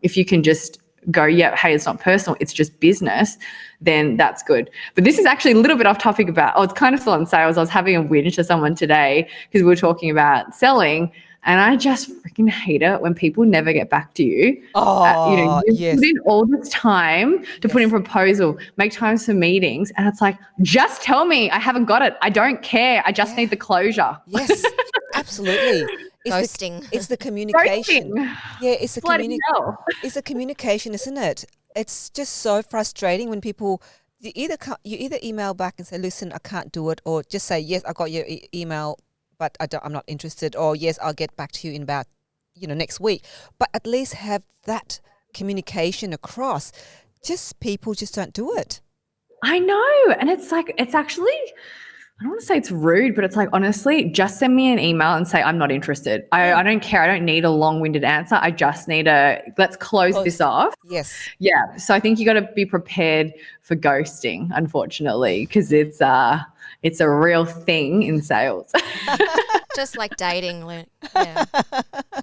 Speaker 3: if you can just go, yeah, hey, it's not personal, it's just business, then that's good. But this is actually a little bit off topic it's kind of still on sales. I was having a whinge to someone today because we were talking about selling, and I just freaking hate it when people never get back to you.
Speaker 1: Oh,
Speaker 3: you put in all this time to put in proposal, make times for meetings, and it's like, just tell me I haven't got it. I don't care. I just need the closure.
Speaker 1: Yes, absolutely.
Speaker 2: Ghosting.
Speaker 1: It's the communication.
Speaker 3: Ghosting.
Speaker 1: Yeah, it's the communication, isn't it? It's just so frustrating when people you either email back and say, "Listen, I can't do it," or just say, "Yes, I got your email, but I'm not interested," or "Yes, I'll get back to you in about next week." But at least have that communication across. People just don't do it.
Speaker 3: I know, and it's like it's actually. I don't want to say it's rude, but it's like, honestly, just send me an email and say, I'm not interested. I don't care. I don't need a long-winded answer. I just need let's close this off.
Speaker 1: Yes.
Speaker 3: Yeah. So I think you got to be prepared for ghosting, unfortunately, because it's a real thing in sales.
Speaker 2: Just like dating. Yeah.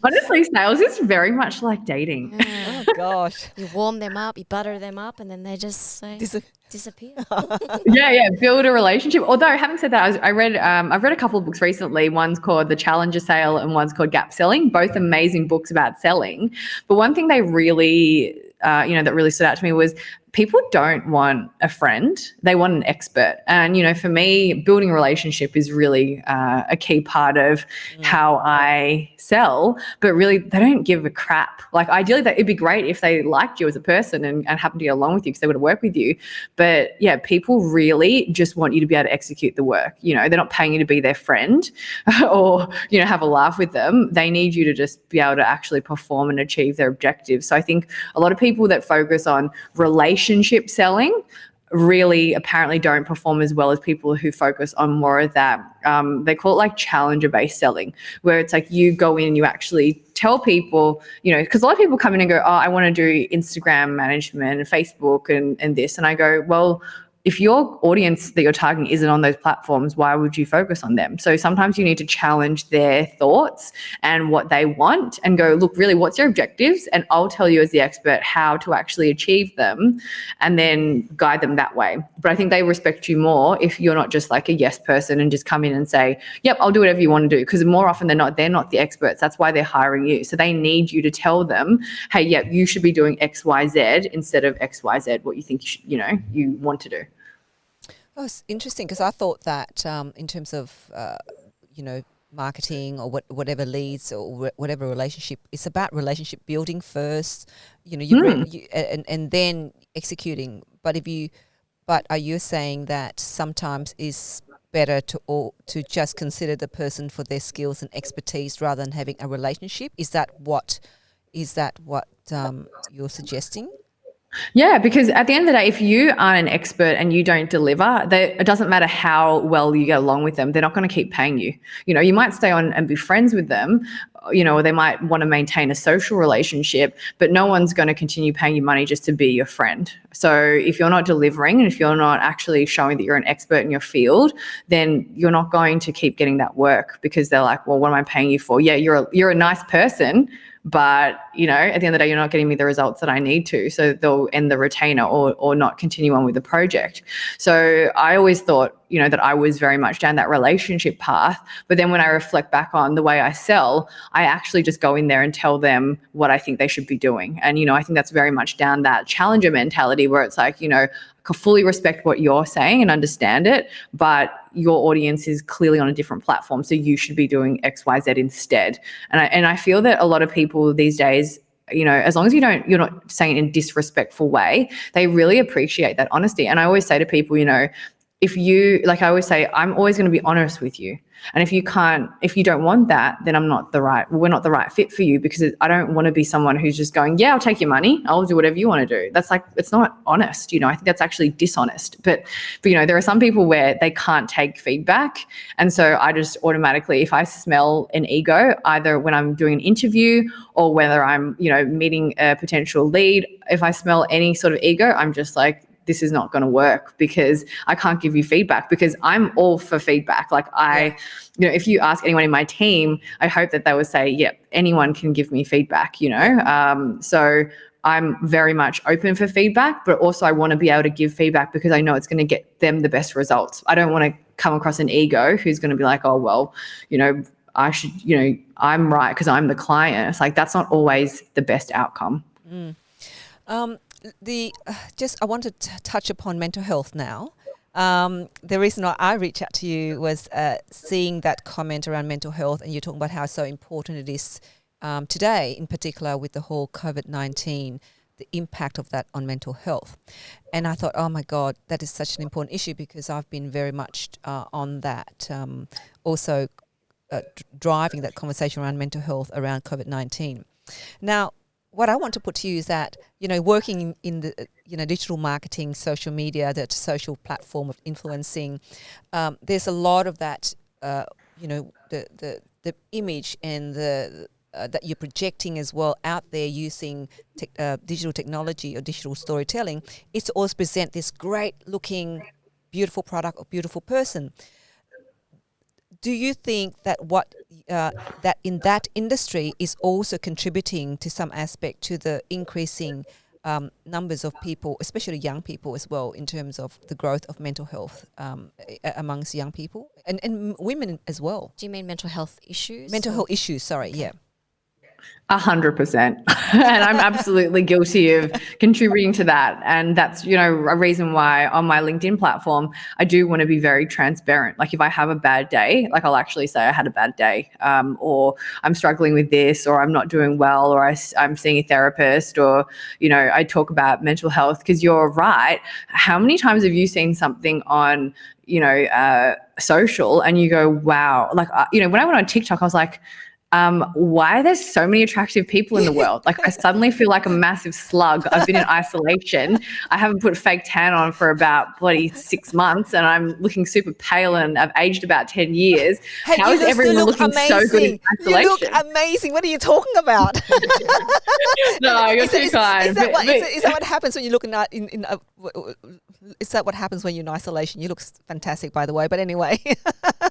Speaker 3: Honestly, sales is very much like dating.
Speaker 1: Oh, gosh.
Speaker 2: You warm them up, you butter them up, and then they just disappear.
Speaker 3: Yeah. Build a relationship. Although, having said that, I've read a couple of books recently. One's called The Challenger Sale and one's called Gap Selling. Both amazing books about selling. But one thing they really, that really stood out to me was people don't want a friend. They want an expert. And, for me, building a relationship is really a key part of how I sell. But really, they don't give a crap. Like, ideally, it'd be great if they liked you as a person and happened to get along with you because they would have worked with you. But, yeah, people really just want you to be able to execute the work. They're not paying you to be their friend or, have a laugh with them. They need you to just be able to actually perform and achieve their objectives. So I think a lot of people that focus on relationship selling really apparently don't perform as well as people who focus on more of that. They call it like challenger-based selling, where it's like you go in and you actually tell people, because a lot of people come in and go, oh, I want to do Instagram management and Facebook and this. And I go, well, if your audience that you're targeting isn't on those platforms, why would you focus on them? So sometimes you need to challenge their thoughts and what they want and go, look, really, what's your objectives? And I'll tell you as the expert how to actually achieve them and then guide them that way. But I think they respect you more if you're not just like a yes person and just come in and say, yep, I'll do whatever you want to do. Because more often than not, they're not the experts. That's why they're hiring you. So they need you to tell them, hey, yeah, you should be doing X, Y, Z instead of X, Y, Z, what you think you want to do.
Speaker 1: Oh, it's interesting because I thought that in terms of, marketing or whatever leads or whatever relationship, it's about relationship building first, and then executing. But are you saying that sometimes is better to just consider the person for their skills and expertise rather than having a relationship? Is that what you're suggesting?
Speaker 3: Yeah, because at the end of the day, if you aren't an expert and you don't deliver, it doesn't matter how well you get along with them. They're not going to keep paying you. You might stay on and be friends with them or they might want to maintain a social relationship, but no one's going to continue paying you money just to be your friend. So if you're not delivering and if you're not actually showing that you're an expert in your field, then you're not going to keep getting that work, because they're like, well, what am I paying you for? Yeah, you're a nice person, but, at the end of the day, you're not getting me the results that I need to. So they'll end the retainer or not continue on with the project. So I always thought, that I was very much down that relationship path. But then when I reflect back on the way I sell, I actually just go in there and tell them what I think they should be doing. And, I think that's very much down that challenger mentality where it's like, fully respect what you're saying and understand it, but your audience is clearly on a different platform, so you should be doing X, Y, Z instead. And I feel that a lot of people these days, as long as you're not saying it in a disrespectful way, they really appreciate that honesty. And I always say to people, if you, like I always say, I'm always going to be honest with you. And if you don't want that, then we're not the right fit for you, because I don't want to be someone who's just going, yeah, I'll take your money, I'll do whatever you want to do. That's like, it's not honest. I think that's actually dishonest. But there are some people where they can't take feedback. And so I just automatically, if I smell an ego, either when I'm doing an interview or whether I'm, meeting a potential lead, if I smell any sort of ego, I'm just like, this is not going to work, because I can't give you feedback, because I'm all for feedback. Like if you ask anyone in my team, I hope that they would say, yep, anyone can give me feedback, so I'm very much open for feedback, but also I want to be able to give feedback because I know it's going to get them the best results. I don't want to come across an ego who's going to be like, oh, well, I should, I'm right because I'm the client. It's like, that's not always the best outcome.
Speaker 1: I want to touch upon mental health now. The reason why I reached out to you was seeing that comment around mental health, and you're talking about how so important it is today, in particular with the whole COVID-19, the impact of that on mental health. And I thought, oh my God, that is such an important issue, because I've been very much on that, also driving that conversation around mental health around COVID-19. Now, what I want to put to you is that, working in the, digital marketing, social media, that social platform of influencing, there's a lot of that, the image and the that you're projecting as well out there using digital technology or digital storytelling. It's to always present this great looking, beautiful product or beautiful person. Do you think that that in that industry is also contributing to some aspect to the increasing numbers of people, especially young people as well, in terms of the growth of mental health amongst young people and women as well?
Speaker 2: Do you mean mental health issues?
Speaker 1: Mental health issues, sorry, okay. Yeah.
Speaker 3: 100%. And I'm absolutely guilty of contributing to that. And that's, a reason why on my LinkedIn platform, I do want to be very transparent. Like if I have a bad day, like I'll actually say I had a bad day, or I'm struggling with this, or I'm not doing well, or I'm seeing a therapist, or, I talk about mental health, because you're right. How many times have you seen something on, social and you go, wow, like, when I went on TikTok, I was like, why are there so many attractive people in the world? Like I suddenly feel like a massive slug. I've been in isolation. I haven't put fake tan on for about bloody 6 months, and I'm looking super pale, and I've aged about 10 years.
Speaker 1: Hey,
Speaker 3: how is everyone looking amazing. So good in isolation?
Speaker 1: You look amazing. What are you talking about?
Speaker 3: No, you're too kind.
Speaker 1: Is that what happens when you look is that what happens when you're in isolation? You look fantastic, by the way. But anyway.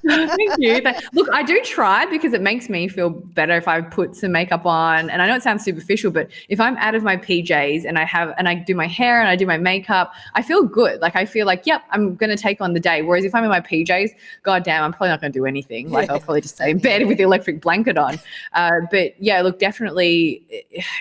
Speaker 3: Thank you. Look, I do try, because it makes me feel better if I put some makeup on. And I know it sounds superficial, but if I'm out of my PJs and I do my hair and I do my makeup, I feel good. Like I feel like, yep, I'm going to take on the day. Whereas if I'm in my PJs, God damn, I'm probably not going to do anything. Like I'll probably just stay in bed with the electric blanket on. But yeah, look, definitely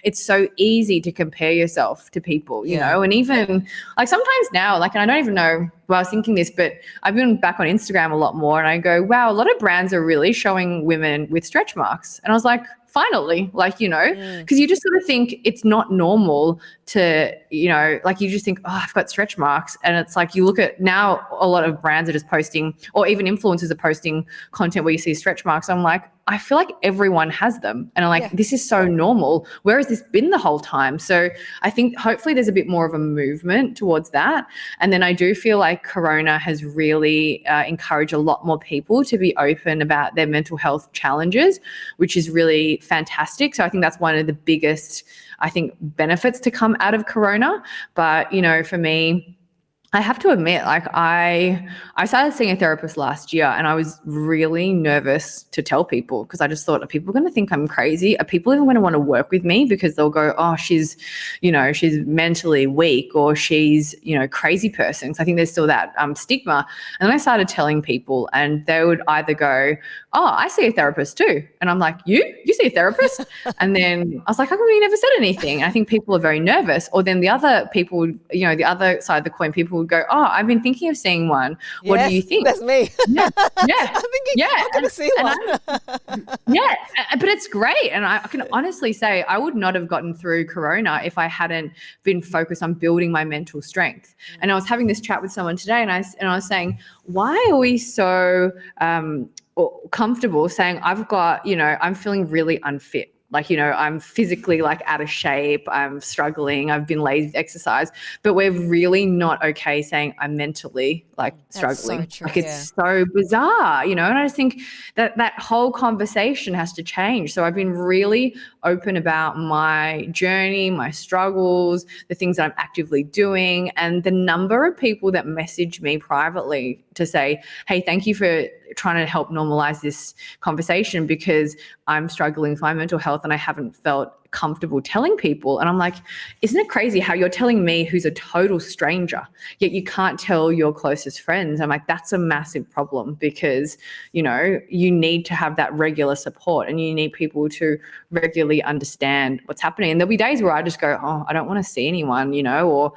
Speaker 3: it's so easy to compare yourself to people, you know, and even like sometimes now, like, and I don't even know, well, I was thinking this, but I've been back on Instagram a lot more, and I go, wow, a lot of brands are really showing women with stretch marks. And I was like, finally, like, because you just sort of think it's not normal to, like you just think, oh, I've got stretch marks. And it's like, you look at now, a lot of brands are just posting, or even influencers are posting content where you see stretch marks. I'm like, I feel like everyone has them. And I'm like, this is so normal. Where has this been the whole time? So I think hopefully there's a bit more of a movement towards that. And then I do feel like Corona has really encouraged a lot more people to be open about their mental health challenges, which is really fantastic. So I think that's one of the biggest, I think, benefits to come out of Corona. But, you know, for me, I have to admit, like I started seeing a therapist last year, and I was really nervous to tell people because I just thought, are people going to think I'm crazy? Are people even going to want to work with me because they'll go, oh, she's mentally weak, or she's, crazy person. So I think there's still that stigma. And then I started telling people, and they would either go, oh, I see a therapist too. And I'm like, you see a therapist? And then I was like, how come you never said anything? And I think people are very nervous. Or then the other people, the other side of the coin, people would go, oh, I've been thinking of seeing one. What do you think?
Speaker 1: That's me.
Speaker 3: Yeah.
Speaker 1: I'm thinking, I'm going to see one.
Speaker 3: Yeah, but it's great. And I can honestly say I would not have gotten through Corona if I hadn't been focused on building my mental strength. And I was having this chat with someone today, and I was saying, why are we so comfortable saying I've got, I'm feeling really unfit? Like, I'm physically like out of shape, I'm struggling, I've been lazy with exercise, but we're really not okay saying I'm mentally like struggling.
Speaker 2: That's so true,
Speaker 3: like it's so bizarre, and I just think that whole conversation has to change. So I've been really open about my journey, my struggles, the things that I'm actively doing, and the number of people that message me privately to say, hey, thank you for trying to help normalize this conversation because I'm struggling with my mental health and I haven't felt comfortable telling people. And I'm like, isn't it crazy how you're telling me, who's a total stranger, yet you can't tell your closest friends? I'm like, that's a massive problem because, you need to have that regular support and you need people to regularly understand what's happening. And there'll be days where I just go, oh, I don't want to see anyone, or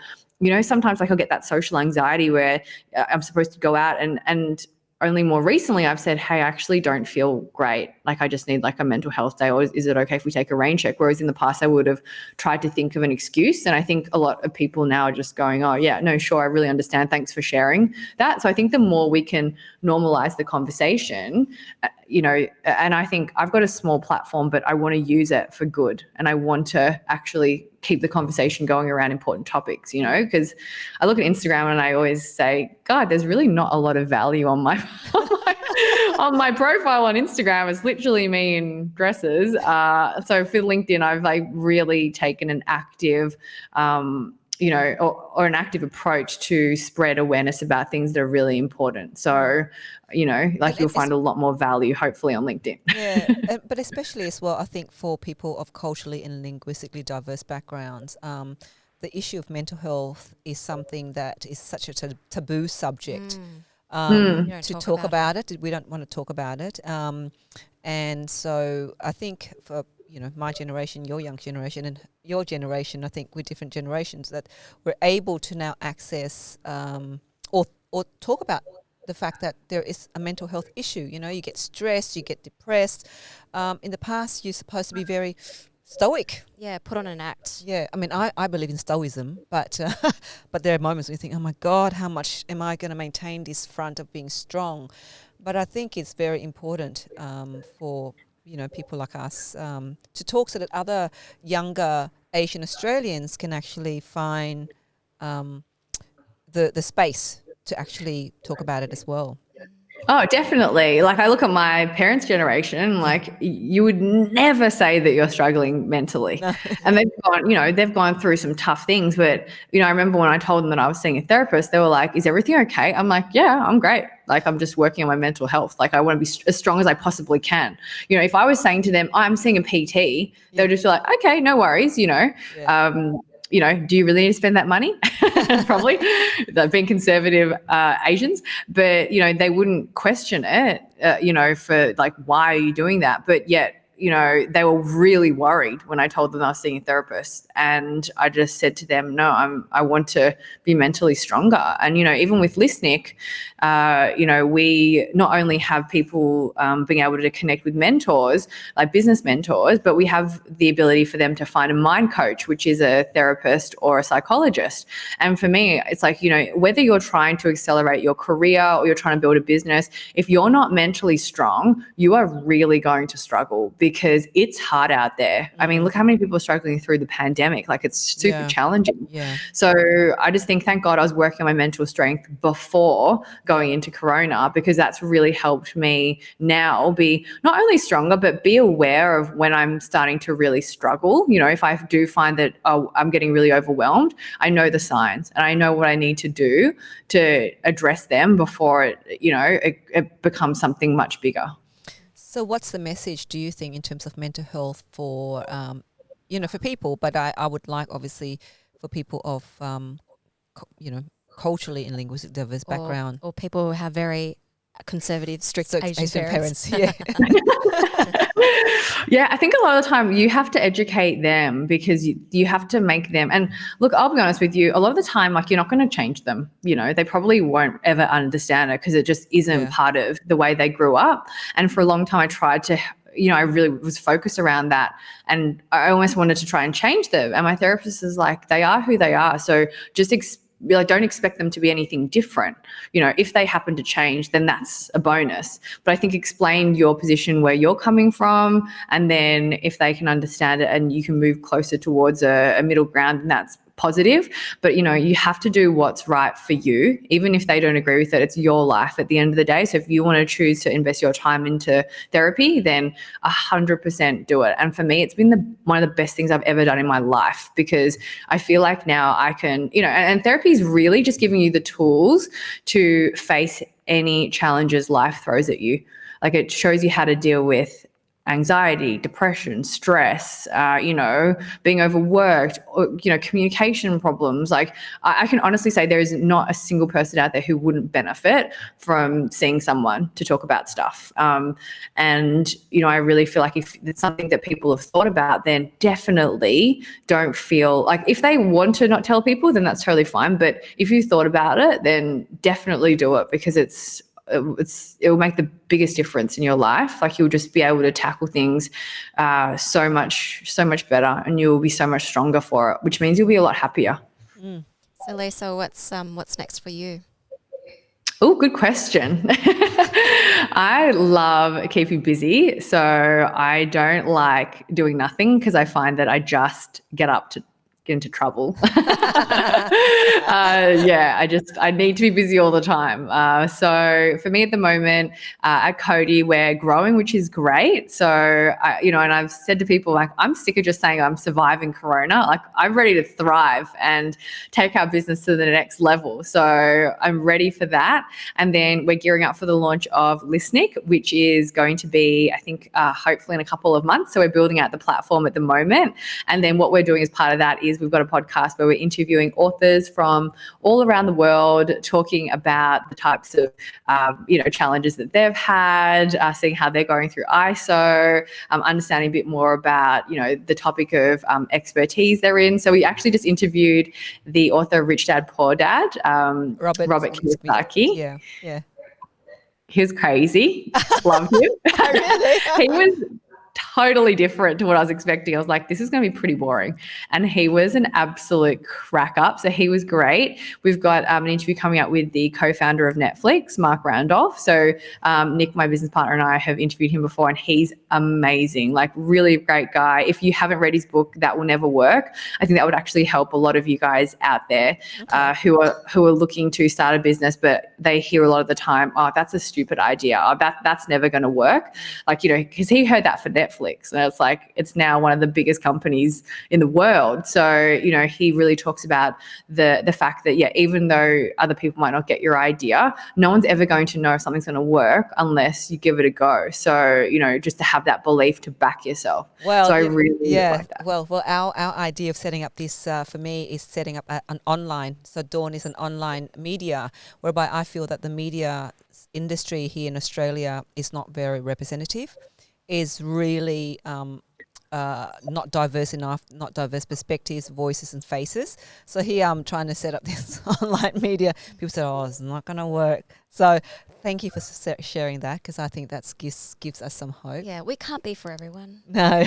Speaker 3: sometimes like I'll get that social anxiety where I'm supposed to go out and only more recently I've said, hey, I actually don't feel great. Like I just need like a mental health day, or is it okay if we take a rain check? Whereas in the past I would have tried to think of an excuse. And I think a lot of people now are just going, oh yeah, no, sure, I really understand. Thanks for sharing that. So I think the more we can normalize the conversation, and I think I've got a small platform, but I want to use it for good. And I want to actually keep the conversation going around important topics, because I look at Instagram and I always say, God, there's really not a lot of value on my on my profile on Instagram. It's literally me in dresses. So for LinkedIn, I've like really taken an active or an active approach to spread awareness about things that are really important. So, you'll find a lot more value hopefully on LinkedIn.
Speaker 1: Yeah, but especially as well, I think for people of culturally and linguistically diverse backgrounds, the issue of mental health is something that is such a taboo subject to talk about it. We don't want to talk about it. And so I think for my generation, your young generation, and your generation, I think we're different generations, that we're able to now access or talk about the fact that there is a mental health issue. You get stressed, you get depressed. In the past, you're supposed to be very stoic.
Speaker 2: Yeah, put on an act.
Speaker 1: Yeah, I mean, I believe in stoicism, but but there are moments when you think, oh my God, how much am I going to maintain this front of being strong? But I think it's very important for people like us to talk so that other younger Asian Australians can actually find the space to actually talk about it as well.
Speaker 3: Oh, definitely. Like I look at my parents' generation, like you would never say that you're struggling mentally. No. And they've gone through some tough things. But, I remember when I told them that I was seeing a therapist, they were like, is everything okay? I'm like, yeah, I'm great. Like I'm just working on my mental health. Like I want to be as strong as I possibly can. If I was saying to them, I'm seeing a PT, they would just be like, okay, no worries, do you really need to spend that money? Probably. They've been conservative Asians, but, they wouldn't question it, for like, why are you doing that? But yet, they were really worried when I told them I was seeing a therapist. And I just said to them, no, I want to be mentally stronger. And, even with Listnik, we not only have people being able to connect with mentors, like business mentors, but we have the ability for them to find a mind coach, which is a therapist or a psychologist. And for me, it's like, whether you're trying to accelerate your career or you're trying to build a business, if you're not mentally strong, you are really going to struggle because it's hard out there. I mean, look how many people are struggling through the pandemic. Like, it's super challenging.
Speaker 1: Yeah.
Speaker 3: So I just think, thank God I was working on my mental strength before going into Corona, because that's really helped me now be not only stronger, but be aware of when I'm starting to really struggle. If I do find that I'm getting really overwhelmed, I know the signs and I know what I need to do to address them before it becomes something much bigger.
Speaker 1: So what's the message, do you think, in terms of mental health for, for people, but I would like, obviously, for people of, culturally and linguistic diverse background.
Speaker 2: Or people who have very conservative, strict Asian parents.
Speaker 1: Yeah.
Speaker 3: Yeah, I think a lot of the time you have to educate them because you have to make them. And look, I'll be honest with you, a lot of the time, like, you're not going to change them. They probably won't ever understand it because it just isn't part of the way they grew up. And for a long time, I tried to, I really was focused around that. And I almost wanted to try and change them. And my therapist is like, they are who they are. So just don't expect them to be anything different. If they happen to change, then that's a bonus. But I think explain your position, where you're coming from, and then if they can understand it and you can move closer towards a middle ground, then that's positive. But you have to do what's right for you, even if they don't agree with it. It's your life at the end of the day. So if you want to choose to invest your time into therapy, then 100% do it. And for me, it's been one of the best things I've ever done in my life, because I feel like now I can, and therapy is really just giving you the tools to face any challenges life throws at you. Like, it shows you how to deal with anxiety, depression, stress, being overworked, or, communication problems. Like, I can honestly say there is not a single person out there who wouldn't benefit from seeing someone to talk about stuff. And, I really feel like if it's something that people have thought about, then definitely don't feel like, if they want to not tell people, then that's totally fine. But if you thought about it, then definitely do it, because it will make the biggest difference in your life. Like, you'll just be able to tackle things so much better, and you'll be so much stronger for it, which means you'll be a lot happier.
Speaker 2: So Lisa, what's next for you?
Speaker 3: Oh, good question. I love keeping busy, so I don't like doing nothing, because I find that I just get into trouble. I need to be busy all the time. So for me at the moment, at CODI, we're growing, which is great. So, and I've said to people, like, I'm sick of just saying I'm surviving Corona. Like, I'm ready to thrive and take our business to the next level. So I'm ready for that. And then we're gearing up for the launch of Listnik, which is going to be, I think, hopefully in a couple of months. So we're building out the platform at the moment. And then what we're doing as part of that is we've got a podcast where we're interviewing authors from all around the world, talking about the types of, challenges that they've had, seeing how they're going through ISO, understanding a bit more about, the topic of expertise they're in. So we actually just interviewed the author of Rich Dad, Poor Dad, Robert Kiyosaki.
Speaker 1: Yeah.
Speaker 3: He was crazy. Loved him.
Speaker 1: Really?
Speaker 3: He was totally different to what I was expecting. I was like, this is going to be pretty boring. And he was an absolute crack up. So he was great. We've got an interview coming up with the co-founder of Netflix, Mark Randolph. So Nick, my business partner, and I have interviewed him before, and he's amazing, like, really great guy. If you haven't read his book, That Will Never Work, I think that would actually help a lot of you guys out there who are looking to start a business, but they hear a lot of the time, oh, that's a stupid idea. Oh, that's never going to work. Like, because he heard that for Netflix, and it's like, it's now one of the biggest companies in the world. So, he really talks about the fact that, even though other people might not get your idea, no one's ever going to know if something's going to work unless you give it a go. So, just to have that belief to back yourself.
Speaker 1: Well,
Speaker 3: so I really like that.
Speaker 1: Well, our idea of setting up this for me is setting up an online. So Dawn is an online media, whereby I feel that the media industry here in Australia is not very representative. is really not diverse enough, not diverse perspectives, voices, and faces. So here I'm trying to set up this online media. People say, "Oh, it's not going to work." So thank you for sharing that, because I think that gives us some hope.
Speaker 2: Yeah, we can't be for everyone.
Speaker 1: No.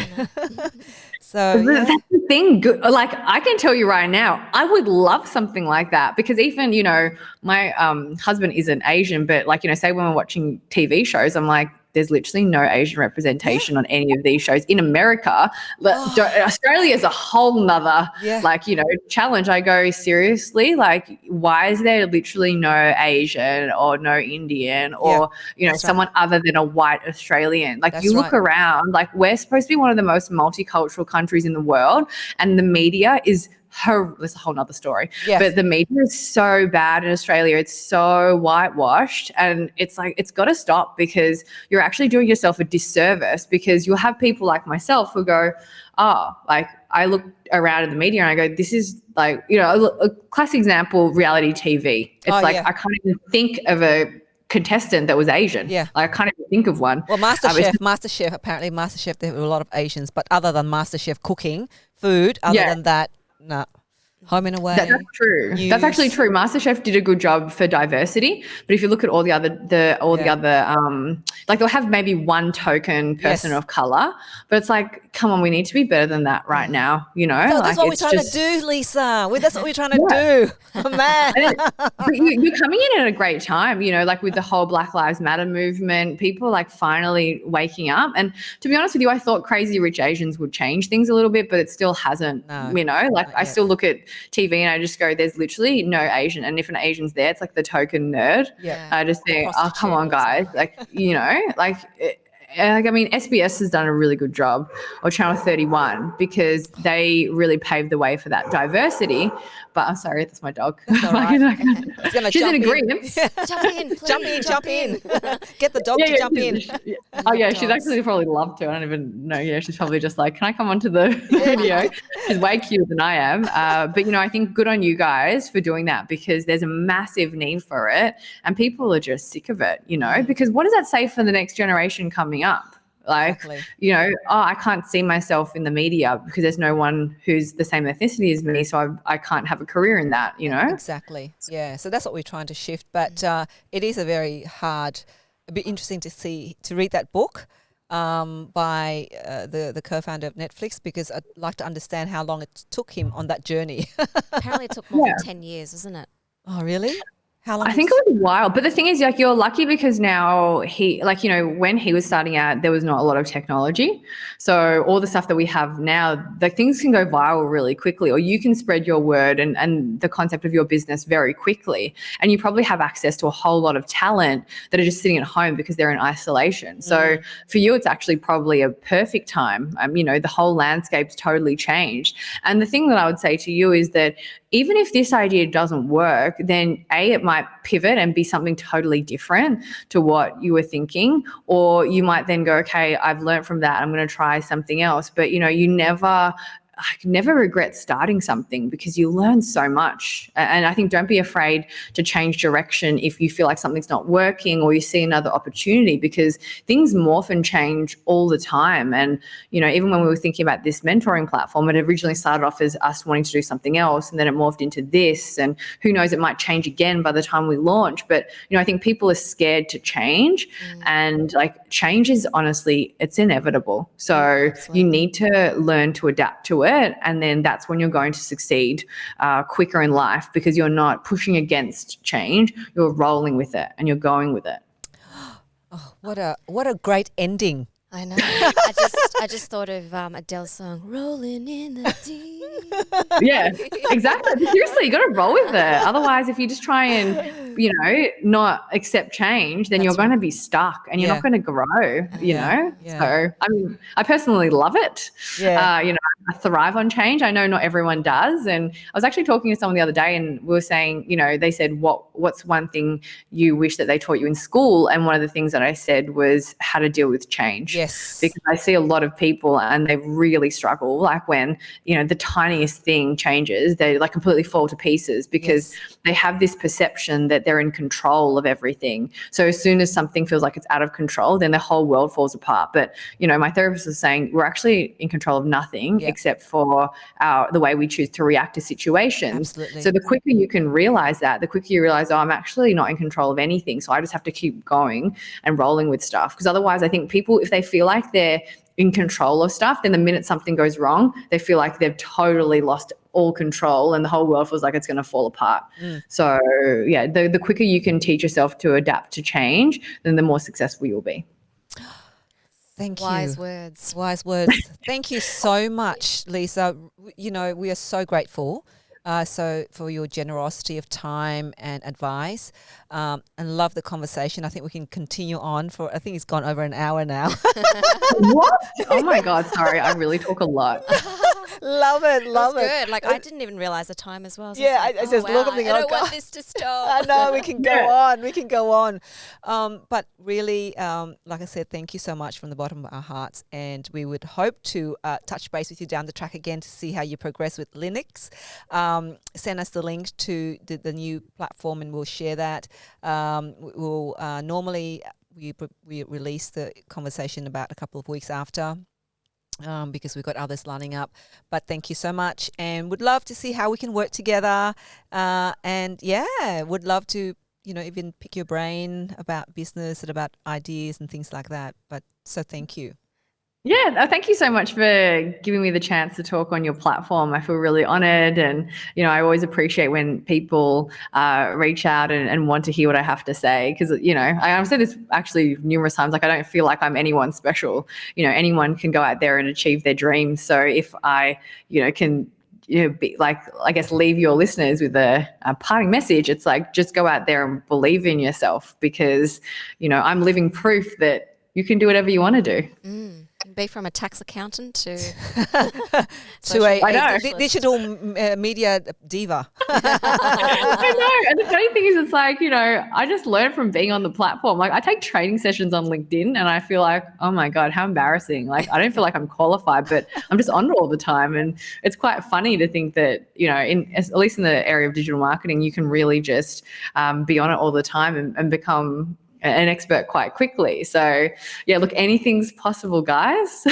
Speaker 1: So
Speaker 3: that's the thing. Like, I can tell you right now, I would love something like that, because even, you know, my husband isn't Asian, but like, you know, say when we're watching TV shows, I'm like, there's literally no Asian representation on any of these shows in America. Australia is a whole nother, like, you know, challenge. I go, seriously, like, why is there literally no Asian or no Indian or, you know, someone other than a white Australian? Like, you look around, like, we're supposed to be one of the most multicultural countries in the world, and the media is that's a whole nother story. But the media is so bad in Australia. It's so whitewashed, and it's like, it's got to stop, because you're actually doing yourself a disservice, because you'll have people like myself who go, oh, like, I look around at the media and I go, this is like, you know, a classic example, reality TV. It's I can't even think of a contestant that was Asian. Like, I can't even think of one.
Speaker 1: Well, MasterChef, apparently MasterChef, there were a lot of Asians, but other than MasterChef cooking, food, other than that, no. Home and Away.
Speaker 3: That's true. News. That's actually true. MasterChef did a good job for diversity, but if you look at all the other, like, they'll have maybe one token person of color, but it's like, come on, we need to be better than that right now. You know,
Speaker 1: so that's what we're trying to do, Lisa. That's what we're trying to do. Oh, man.
Speaker 3: But you're coming in at a great time. You know, like with the whole Black Lives Matter movement, people are like finally waking up. And to be honest with you, I thought Crazy Rich Asians would change things a little bit, but it still hasn't. No, you know, like I still look at TV and I just go, there's literally no Asian, and if an Asian's there, it's like the token nerd. I just think, oh, come on, guys, like, you know, like I mean, SBS has done a really good job, or Channel 31, because they really paved the way for that diversity. But I'm sorry, that's my dog.
Speaker 1: Right.
Speaker 3: She's in agreement.
Speaker 2: Jump in, please.
Speaker 1: Jump in. Get the dog to jump in.
Speaker 3: She's actually probably love to. I don't even know. Yeah, she's probably just like, can I come onto the video? She's way cuter than I am. But, you know, I think good on you guys for doing that, because there's a massive need for it, and people are just sick of it, you know, because what does that say for the next generation coming up? Like, you know, oh, I can't see myself in the media because there's no one who's the same ethnicity as me, so I can't have a career in that, you know?
Speaker 1: Exactly. Yeah. So that's what we're trying to shift. But it is a bit interesting to read that book by the co-founder of Netflix, because I'd like to understand how long it took him on that journey.
Speaker 2: Apparently it took more than 10 years, isn't it?
Speaker 1: Oh, really? How long?
Speaker 3: I think it was a while, but the thing is, like, you're lucky because now you know, when he was starting out, there was not a lot of technology. So all the stuff that we have now, like, things can go viral really quickly, or you can spread your word and the concept of your business very quickly. And you probably have access to a whole lot of talent that are just sitting at home because they're in isolation. So for you, it's actually probably a perfect time. You know, the whole landscape's totally changed. And the thing that I would say to you is that even if this idea doesn't work, then it might pivot and be something totally different to what you were thinking, or you might then go, okay, I've learned from that, I'm going to try something else. But, you know, I never regret starting something, because you learn so much. And I think don't be afraid to change direction if you feel like something's not working or you see another opportunity, because things morph and change all the time. And, you know, even when we were thinking about this mentoring platform, it originally started off as us wanting to do something else, and then it morphed into this, and who knows, it might change again by the time we launch. But, you know, I think people are scared to change, and like, change is honestly, it's inevitable. So you need to learn to adapt to it. And then that's when you're going to succeed quicker in life, because you're not pushing against change, you're rolling with it and you're going with it.
Speaker 1: Oh, what a great ending.
Speaker 2: I know. I just thought of Adele's song, Rolling in the Deep.
Speaker 3: Yeah, exactly. Seriously, you got to roll with it. Otherwise, if you just try and, you know, not accept change, then you're going to be stuck and you're not going to grow, you know? Yeah. So, I mean, I personally love it. Yeah. You know, I thrive on change. I know not everyone does. And I was actually talking to someone the other day, and we were saying, you know, they said, what's one thing you wish that they taught you in school? And one of the things that I said was how to deal with change.
Speaker 1: Yes.
Speaker 3: because I see a lot of people and they really struggle. Like when, the tiniest thing changes, they like completely fall to pieces because they have this perception that they're in control of everything. So as soon as something feels like it's out of control, then the whole world falls apart. But, my therapist was saying we're actually in control of nothing except for the way we choose to react to situations.
Speaker 1: Absolutely.
Speaker 3: So the quicker you can realize that, the quicker you realize, I'm actually not in control of anything. So I just have to keep going and rolling with stuff. Because otherwise, I think people, if they feel like they're in control of stuff, then the minute something goes wrong, they feel like they've totally lost all control and the whole world feels like it's going to fall apart. So yeah, the quicker you can teach yourself to adapt to change, then the more successful you'll be.
Speaker 1: Thank you.
Speaker 2: Wise words.
Speaker 1: Wise words. Thank you so much, Lisa. We are so grateful for your generosity of time and advice, and love the conversation. I think we can continue on I think it's gone over an hour now.
Speaker 3: What? Oh my God, sorry. I really talk a lot.
Speaker 1: Love it.
Speaker 2: Good. Like I didn't even realize the time as well. So
Speaker 1: Yeah,
Speaker 2: like,
Speaker 1: I just look at
Speaker 2: I don't want this to stop.
Speaker 1: I know we can go on. We can go on. But really, like I said, thank you so much from the bottom of our hearts. And we would hope to touch base with you down the track again to see how you progress with Linux. Send us the link to the new platform and we'll share that. We'll normally we release the conversation about a couple of weeks after. Because we've got others lining up. But thank you so much and would love to see how we can work together. And would love to, even pick your brain about business and about ideas and things like that. But so thank you.
Speaker 3: Yeah, thank you so much for giving me the chance to talk on your platform. I feel really honored. And, I always appreciate when people reach out and want to hear what I have to say. Because, I've said this actually numerous times, like I don't feel like I'm anyone special. Anyone can go out there and achieve their dreams. So if I, can be like, I guess, leave your listeners with a parting message, it's like, just go out there and believe in yourself because, I'm living proof that you can do whatever you want to do.
Speaker 2: Be from a tax accountant to
Speaker 1: a digital media diva.
Speaker 3: I know. And the funny thing is, it's like, I just learned from being on the platform. Like I take training sessions on LinkedIn and I feel like, oh my God, how embarrassing. Like I don't feel like I'm qualified, but I'm just on it all the time. And it's quite funny to think that, at least in the area of digital marketing, you can really just be on it all the time and become an expert quite quickly. So yeah, look, anything's possible, guys.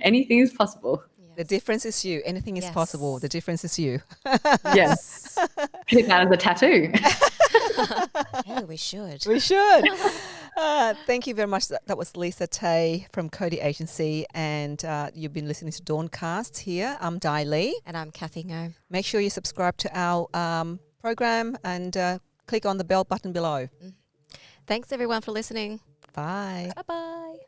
Speaker 3: Anything is possible.
Speaker 1: Yes. The difference is you. Anything is possible. The difference is you.
Speaker 3: Yes. Put that as a tattoo.
Speaker 2: Yeah, we should.
Speaker 1: We should. Thank you very much. That was Lisa Teh from CODI Agency, and you've been listening to DAWNCast here. I'm Di Lee.
Speaker 2: And I'm Kathy Ngo.
Speaker 1: Make sure you subscribe to our program and click on the bell button below.
Speaker 2: Thanks, everyone, for listening.
Speaker 1: Bye.
Speaker 2: Bye-bye.